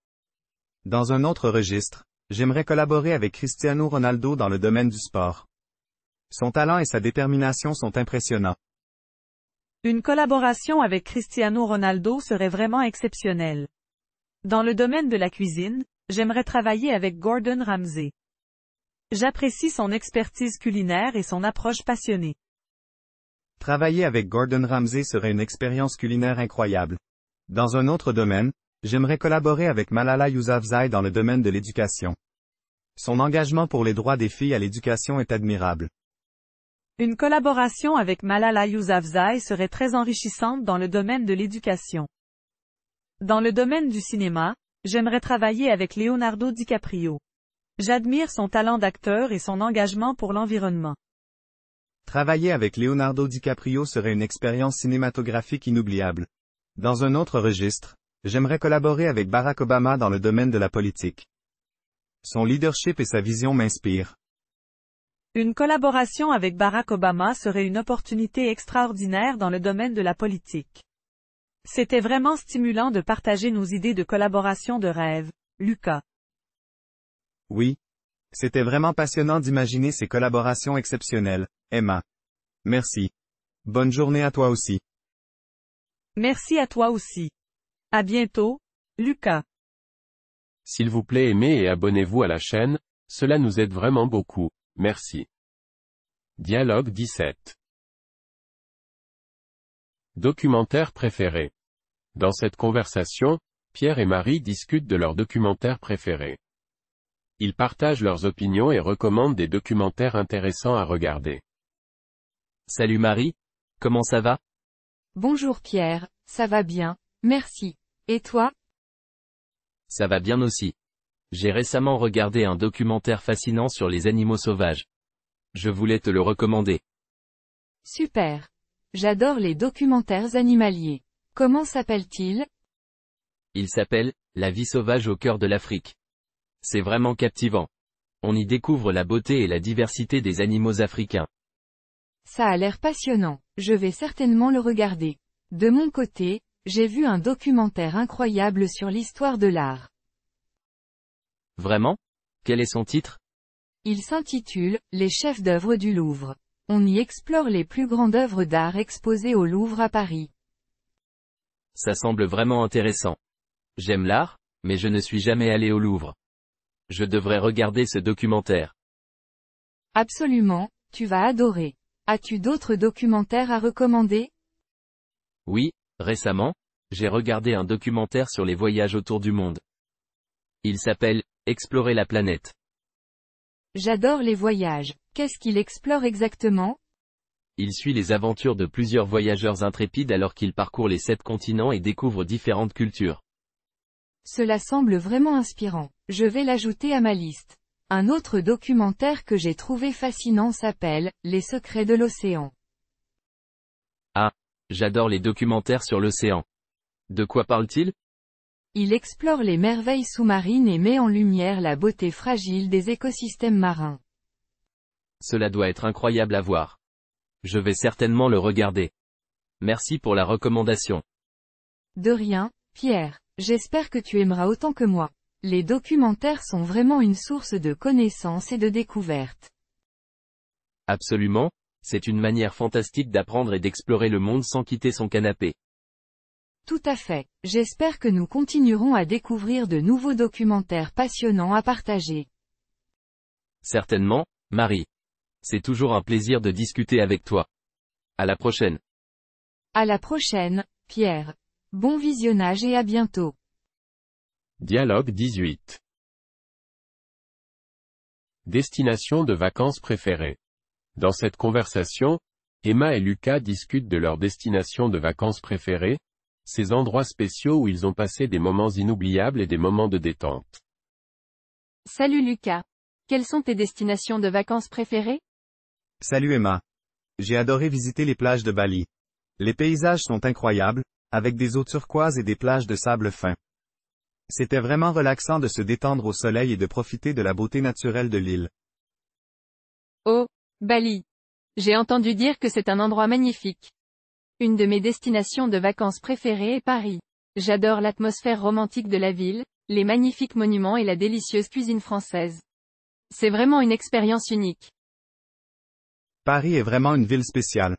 Dans un autre registre, j'aimerais collaborer avec Cristiano Ronaldo dans le domaine du sport. Son talent et sa détermination sont impressionnants. Une collaboration avec Cristiano Ronaldo serait vraiment exceptionnelle. Dans le domaine de la cuisine, j'aimerais travailler avec Gordon Ramsay. J'apprécie son expertise culinaire et son approche passionnée. Travailler avec Gordon Ramsay serait une expérience culinaire incroyable. Dans un autre domaine, j'aimerais collaborer avec Malala Yousafzai dans le domaine de l'éducation. Son engagement pour les droits des filles à l'éducation est admirable. Une collaboration avec Malala Yousafzai serait très enrichissante dans le domaine de l'éducation. Dans le domaine du cinéma, j'aimerais travailler avec Leonardo DiCaprio. J'admire son talent d'acteur et son engagement pour l'environnement. Travailler avec Leonardo DiCaprio serait une expérience cinématographique inoubliable. Dans un autre registre, j'aimerais collaborer avec Barack Obama dans le domaine de la politique. Son leadership et sa vision m'inspirent. Une collaboration avec Barack Obama serait une opportunité extraordinaire dans le domaine de la politique. C'était vraiment stimulant de partager nos idées de collaboration de rêve, Lucas. Oui. C'était vraiment passionnant d'imaginer ces collaborations exceptionnelles, Emma. Merci. Bonne journée à toi aussi. Merci à toi aussi. À bientôt, Lucas. S'il vous plaît aimez et abonnez-vous à la chaîne, cela nous aide vraiment beaucoup, merci. Dialogue 17. Documentaire préféré. Dans cette conversation, Pierre et Marie discutent de leurs documentaires préférés. Ils partagent leurs opinions et recommandent des documentaires intéressants à regarder. Salut Marie. Comment ça va? Bonjour Pierre, ça va bien, merci. Et toi? Ça va bien aussi. J'ai récemment regardé un documentaire fascinant sur les animaux sauvages. Je voulais te le recommander. Super. J'adore les documentaires animaliers. Comment s'appelle-t-il? Il s'appelle « La vie sauvage au cœur de l'Afrique ». C'est vraiment captivant. On y découvre la beauté et la diversité des animaux africains. Ça a l'air passionnant, je vais certainement le regarder. De mon côté, J'ai vu un documentaire incroyable sur l'histoire de l'art. Vraiment? Quel est son titre? Il s'intitule « Les chefs-d'œuvre du Louvre ». On y explore les plus grandes œuvres d'art exposées au Louvre à Paris. Ça semble vraiment intéressant. J'aime l'art, mais je ne suis jamais allé au Louvre. Je devrais regarder ce documentaire. Absolument, tu vas adorer. As-tu d'autres documentaires à recommander? Oui, récemment, j'ai regardé un documentaire sur les voyages autour du monde. Il s'appelle « Explorer la planète ». J'adore les voyages. Qu'est-ce qu'il explore exactement? Il suit les aventures de plusieurs voyageurs intrépides alors qu'ils parcourent les 7 continents et découvrent différentes cultures. Cela semble vraiment inspirant. Je vais l'ajouter à ma liste. Un autre documentaire que j'ai trouvé fascinant s'appelle « Les secrets de l'océan ». Ah, j'adore les documentaires sur l'océan. De quoi parle-t-il? Il explore les merveilles sous-marines et met en lumière la beauté fragile des écosystèmes marins. Cela doit être incroyable à voir. Je vais certainement le regarder. Merci pour la recommandation. De rien, Pierre. J'espère que tu aimeras autant que moi. Les documentaires sont vraiment une source de connaissances et de découvertes. Absolument, c'est une manière fantastique d'apprendre et d'explorer le monde sans quitter son canapé. Tout à fait. J'espère que nous continuerons à découvrir de nouveaux documentaires passionnants à partager. Certainement, Marie. C'est toujours un plaisir de discuter avec toi. À la prochaine. À la prochaine, Pierre. Bon visionnage et à bientôt. Dialogue 18. Destination de vacances préférée. Dans cette conversation, Emma et Lucas discutent de leur destination de vacances préférée, ces endroits spéciaux où ils ont passé des moments inoubliables et des moments de détente. Salut Lucas. Quelles sont tes destinations de vacances préférées? Salut Emma. J'ai adoré visiter les plages de Bali. Les paysages sont incroyables, avec des eaux turquoises et des plages de sable fin. C'était vraiment relaxant de se détendre au soleil et de profiter de la beauté naturelle de l'île. Oh, Bali. J'ai entendu dire que c'est un endroit magnifique. Une de mes destinations de vacances préférées est Paris. J'adore l'atmosphère romantique de la ville, les magnifiques monuments et la délicieuse cuisine française. C'est vraiment une expérience unique. Paris est vraiment une ville spéciale.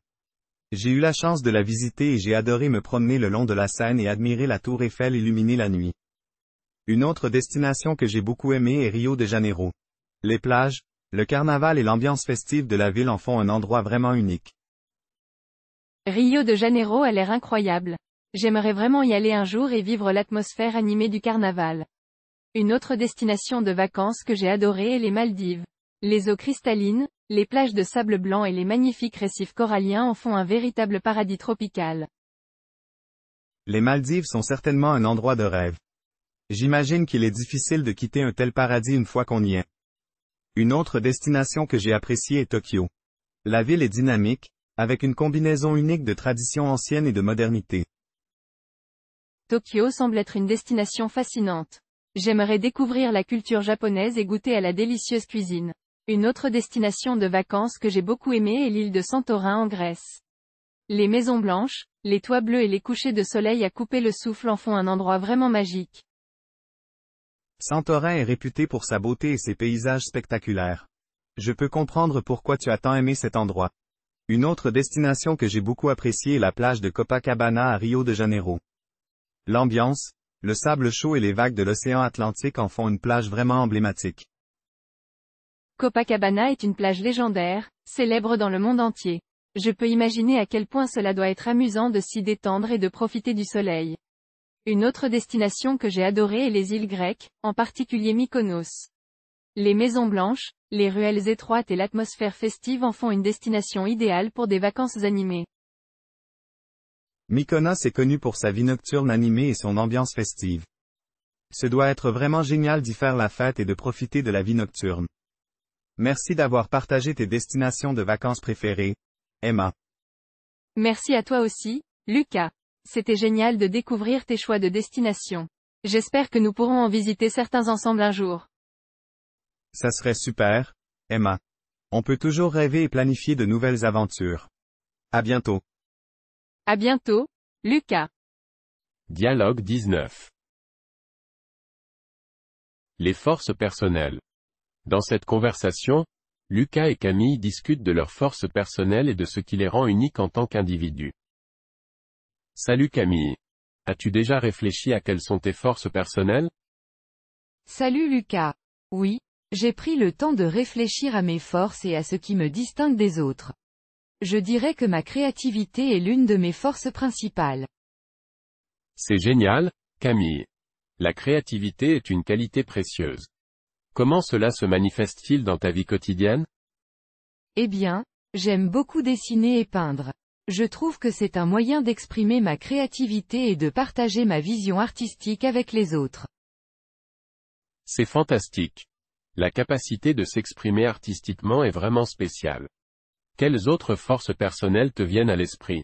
J'ai eu la chance de la visiter et j'ai adoré me promener le long de la Seine et admirer la tour Eiffel illuminée la nuit. Une autre destination que j'ai beaucoup aimée est Rio de Janeiro. Les plages, le carnaval et l'ambiance festive de la ville en font un endroit vraiment unique. Rio de Janeiro a l'air incroyable. J'aimerais vraiment y aller un jour et vivre l'atmosphère animée du carnaval. Une autre destination de vacances que j'ai adorée est les Maldives. Les eaux cristallines, les plages de sable blanc et les magnifiques récifs coralliens en font un véritable paradis tropical. Les Maldives sont certainement un endroit de rêve. J'imagine qu'il est difficile de quitter un tel paradis une fois qu'on y est. Une autre destination que j'ai appréciée est Tokyo. La ville est dynamique, avec une combinaison unique de traditions anciennes et de modernité. Tokyo semble être une destination fascinante. J'aimerais découvrir la culture japonaise et goûter à la délicieuse cuisine. Une autre destination de vacances que j'ai beaucoup aimée est l'île de Santorin en Grèce. Les maisons blanches, les toits bleus et les couchers de soleil à couper le souffle en font un endroit vraiment magique. Santorin est réputé pour sa beauté et ses paysages spectaculaires. Je peux comprendre pourquoi tu as tant aimé cet endroit. Une autre destination que j'ai beaucoup appréciée est la plage de Copacabana à Rio de Janeiro. L'ambiance, le sable chaud et les vagues de l'océan Atlantique en font une plage vraiment emblématique. Copacabana est une plage légendaire, célèbre dans le monde entier. Je peux imaginer à quel point cela doit être amusant de s'y détendre et de profiter du soleil. Une autre destination que j'ai adorée est les îles grecques, en particulier Mykonos. Les maisons blanches, les ruelles étroites et l'atmosphère festive en font une destination idéale pour des vacances animées. Mykonos est connu pour sa vie nocturne animée et son ambiance festive. Ce doit être vraiment génial d'y faire la fête et de profiter de la vie nocturne. Merci d'avoir partagé tes destinations de vacances préférées, Emma. Merci à toi aussi, Lucas. C'était génial de découvrir tes choix de destination. J'espère que nous pourrons en visiter certains ensemble un jour. Ça serait super, Emma. On peut toujours rêver et planifier de nouvelles aventures. À bientôt. À bientôt, Lucas. Dialogue 19. Les forces personnelles. Dans cette conversation, Lucas et Camille discutent de leurs forces personnelles et de ce qui les rend uniques en tant qu'individus. Salut Camille. As-tu déjà réfléchi à quelles sont tes forces personnelles? Salut Lucas. Oui, j'ai pris le temps de réfléchir à mes forces et à ce qui me distingue des autres. Je dirais que ma créativité est l'une de mes forces principales. C'est génial, Camille. La créativité est une qualité précieuse. Comment cela se manifeste-t-il dans ta vie quotidienne? Eh bien, j'aime beaucoup dessiner et peindre. Je trouve que c'est un moyen d'exprimer ma créativité et de partager ma vision artistique avec les autres. C'est fantastique. La capacité de s'exprimer artistiquement est vraiment spéciale. Quelles autres forces personnelles te viennent à l'esprit?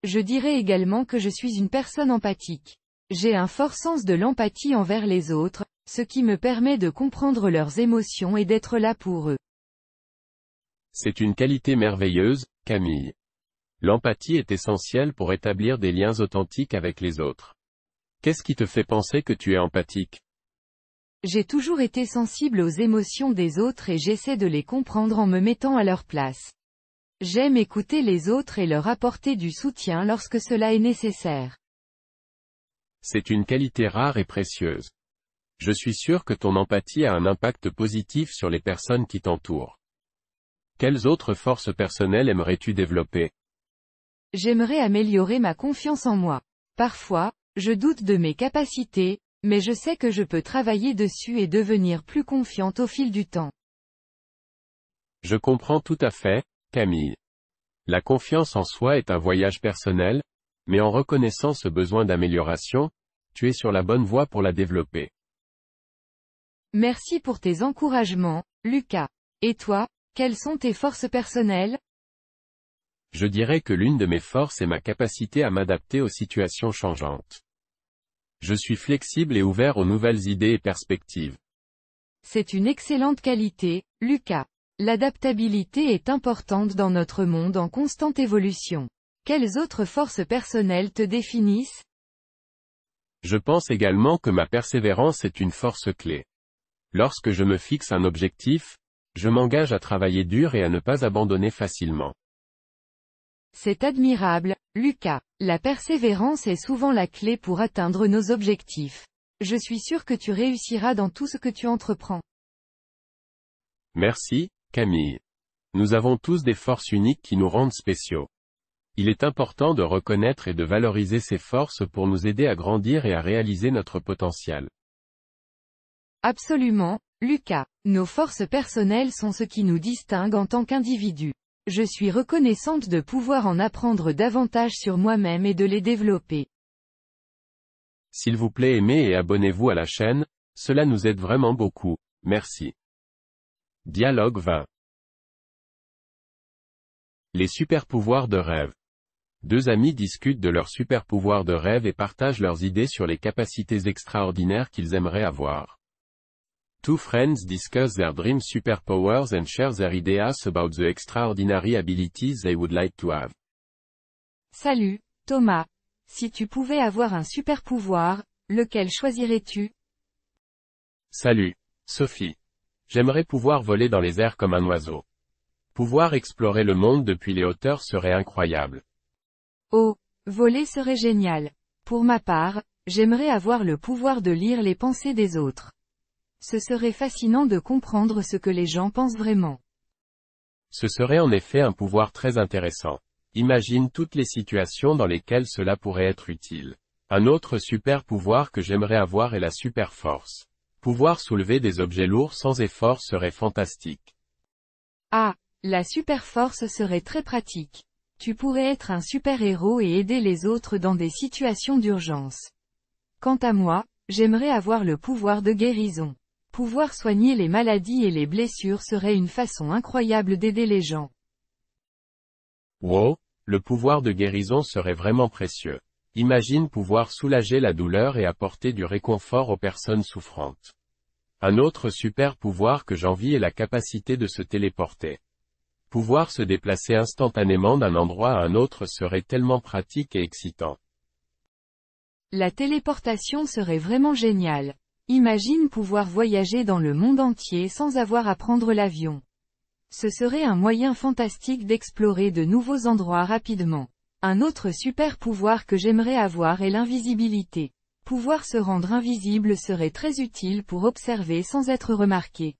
Je dirais également que je suis une personne empathique. J'ai un fort sens de l'empathie envers les autres, ce qui me permet de comprendre leurs émotions et d'être là pour eux. C'est une qualité merveilleuse, Camille. L'empathie est essentielle pour établir des liens authentiques avec les autres. Qu'est-ce qui te fait penser que tu es empathique? J'ai toujours été sensible aux émotions des autres et j'essaie de les comprendre en me mettant à leur place. J'aime écouter les autres et leur apporter du soutien lorsque cela est nécessaire. C'est une qualité rare et précieuse. Je suis sûr que ton empathie a un impact positif sur les personnes qui t'entourent. Quelles autres forces personnelles aimerais-tu développer? J'aimerais améliorer ma confiance en moi. Parfois, je doute de mes capacités, mais je sais que je peux travailler dessus et devenir plus confiante au fil du temps. Je comprends tout à fait, Camille. La confiance en soi est un voyage personnel, mais en reconnaissant ce besoin d'amélioration, tu es sur la bonne voie pour la développer. Merci pour tes encouragements, Lucas. Et toi, quelles sont tes forces personnelles? Je dirais que l'une de mes forces est ma capacité à m'adapter aux situations changeantes. Je suis flexible et ouvert aux nouvelles idées et perspectives. C'est une excellente qualité, Lucas. L'adaptabilité est importante dans notre monde en constante évolution. Quelles autres forces personnelles te définissent? Je pense également que ma persévérance est une force clé. Lorsque je me fixe un objectif, je m'engage à travailler dur et à ne pas abandonner facilement. C'est admirable, Lucas. La persévérance est souvent la clé pour atteindre nos objectifs. Je suis sûr que tu réussiras dans tout ce que tu entreprends. Merci, Camille. Nous avons tous des forces uniques qui nous rendent spéciaux. Il est important de reconnaître et de valoriser ces forces pour nous aider à grandir et à réaliser notre potentiel. Absolument, Lucas. Nos forces personnelles sont ce qui nous distingue en tant qu'individus. Je suis reconnaissante de pouvoir en apprendre davantage sur moi-même et de les développer. S'il vous plaît, aimez et abonnez-vous à la chaîne, cela nous aide vraiment beaucoup. Merci. Dialogue 20. Les super-pouvoirs de rêve. Deux amis discutent de leurs super-pouvoirs de rêve et partagent leurs idées sur les capacités extraordinaires qu'ils aimeraient avoir. Two friends discuss their dream superpowers and share their ideas about the extraordinary abilities they would like to have. Salut, Thomas. Si tu pouvais avoir un super-pouvoir, lequel choisirais-tu? Salut, Sophie. J'aimerais pouvoir voler dans les airs comme un oiseau. Pouvoir explorer le monde depuis les hauteurs serait incroyable. Oh, voler serait génial. Pour ma part, j'aimerais avoir le pouvoir de lire les pensées des autres. Ce serait fascinant de comprendre ce que les gens pensent vraiment. Ce serait en effet un pouvoir très intéressant. Imagine toutes les situations dans lesquelles cela pourrait être utile. Un autre super pouvoir que j'aimerais avoir est la super force. Pouvoir soulever des objets lourds sans effort serait fantastique. Ah, la super force serait très pratique. Tu pourrais être un super-héros et aider les autres dans des situations d'urgence. Quant à moi, j'aimerais avoir le pouvoir de guérison. Pouvoir soigner les maladies et les blessures serait une façon incroyable d'aider les gens. Wow, le pouvoir de guérison serait vraiment précieux. Imagine pouvoir soulager la douleur et apporter du réconfort aux personnes souffrantes. Un autre super pouvoir que j'envie est la capacité de se téléporter. Pouvoir se déplacer instantanément d'un endroit à un autre serait tellement pratique et excitant. La téléportation serait vraiment géniale. Imagine pouvoir voyager dans le monde entier sans avoir à prendre l'avion. Ce serait un moyen fantastique d'explorer de nouveaux endroits rapidement. Un autre super pouvoir que j'aimerais avoir est l'invisibilité. Pouvoir se rendre invisible serait très utile pour observer sans être remarqué.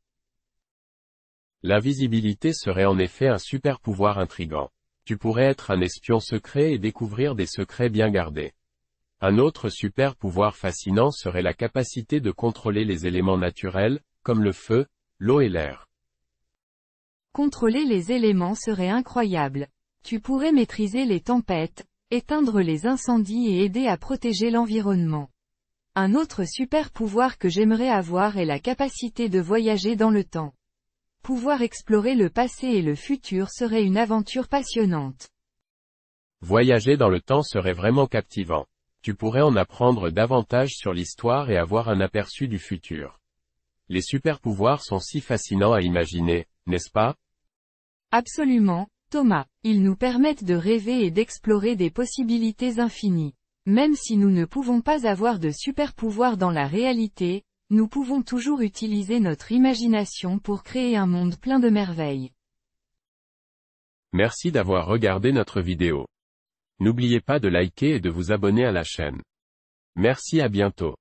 L'invisibilité serait en effet un super pouvoir intrigant. Tu pourrais être un espion secret et découvrir des secrets bien gardés. Un autre super pouvoir fascinant serait la capacité de contrôler les éléments naturels, comme le feu, l'eau et l'air. Contrôler les éléments serait incroyable. Tu pourrais maîtriser les tempêtes, éteindre les incendies et aider à protéger l'environnement. Un autre super pouvoir que j'aimerais avoir est la capacité de voyager dans le temps. Pouvoir explorer le passé et le futur serait une aventure passionnante. Voyager dans le temps serait vraiment captivant. Tu pourrais en apprendre davantage sur l'histoire et avoir un aperçu du futur. Les super pouvoirs sont si fascinants à imaginer, n'est-ce pas? Absolument, Thomas. Ils nous permettent de rêver et d'explorer des possibilités infinies. Même si nous ne pouvons pas avoir de super pouvoirs dans la réalité, nous pouvons toujours utiliser notre imagination pour créer un monde plein de merveilles. Merci d'avoir regardé notre vidéo. N'oubliez pas de liker et de vous abonner à la chaîne. Merci, à bientôt.